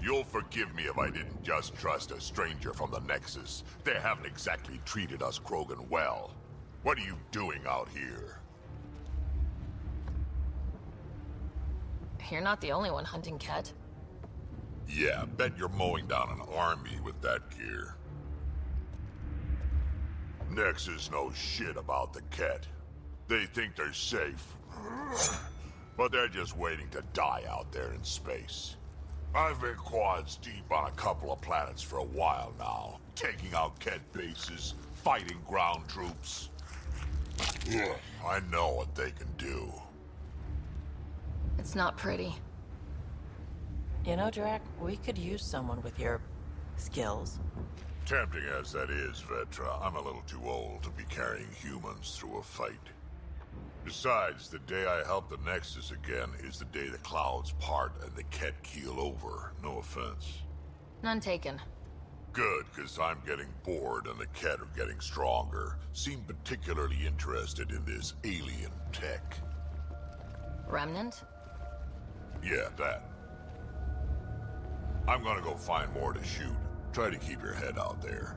You'll forgive me if I didn't just trust a stranger from the Nexus. They haven't exactly treated us Krogan well. What are you doing out here? You're not the only one hunting Ket. Yeah, bet you're mowing down an army with that gear. Nexus knows shit about the Ket. They think they're safe. But they're just waiting to die out there in space. I've been quads deep on a couple of planets for a while now, taking out Ket bases, fighting ground troops. I know what they can do. It's not pretty. You know, Drac, we could use someone with your skills. Tempting as that is, Vetra, I'm a little too old to be carrying humans through a fight. Besides, the day I help the Nexus again is the day the clouds part and the Ket keel over. No offense. None taken. Good, because I'm getting bored and the Ket are getting stronger. Seem particularly interested in this alien tech. Remnant? Yeah, that. I'm gonna go find more to shoot. Try to keep your head out there.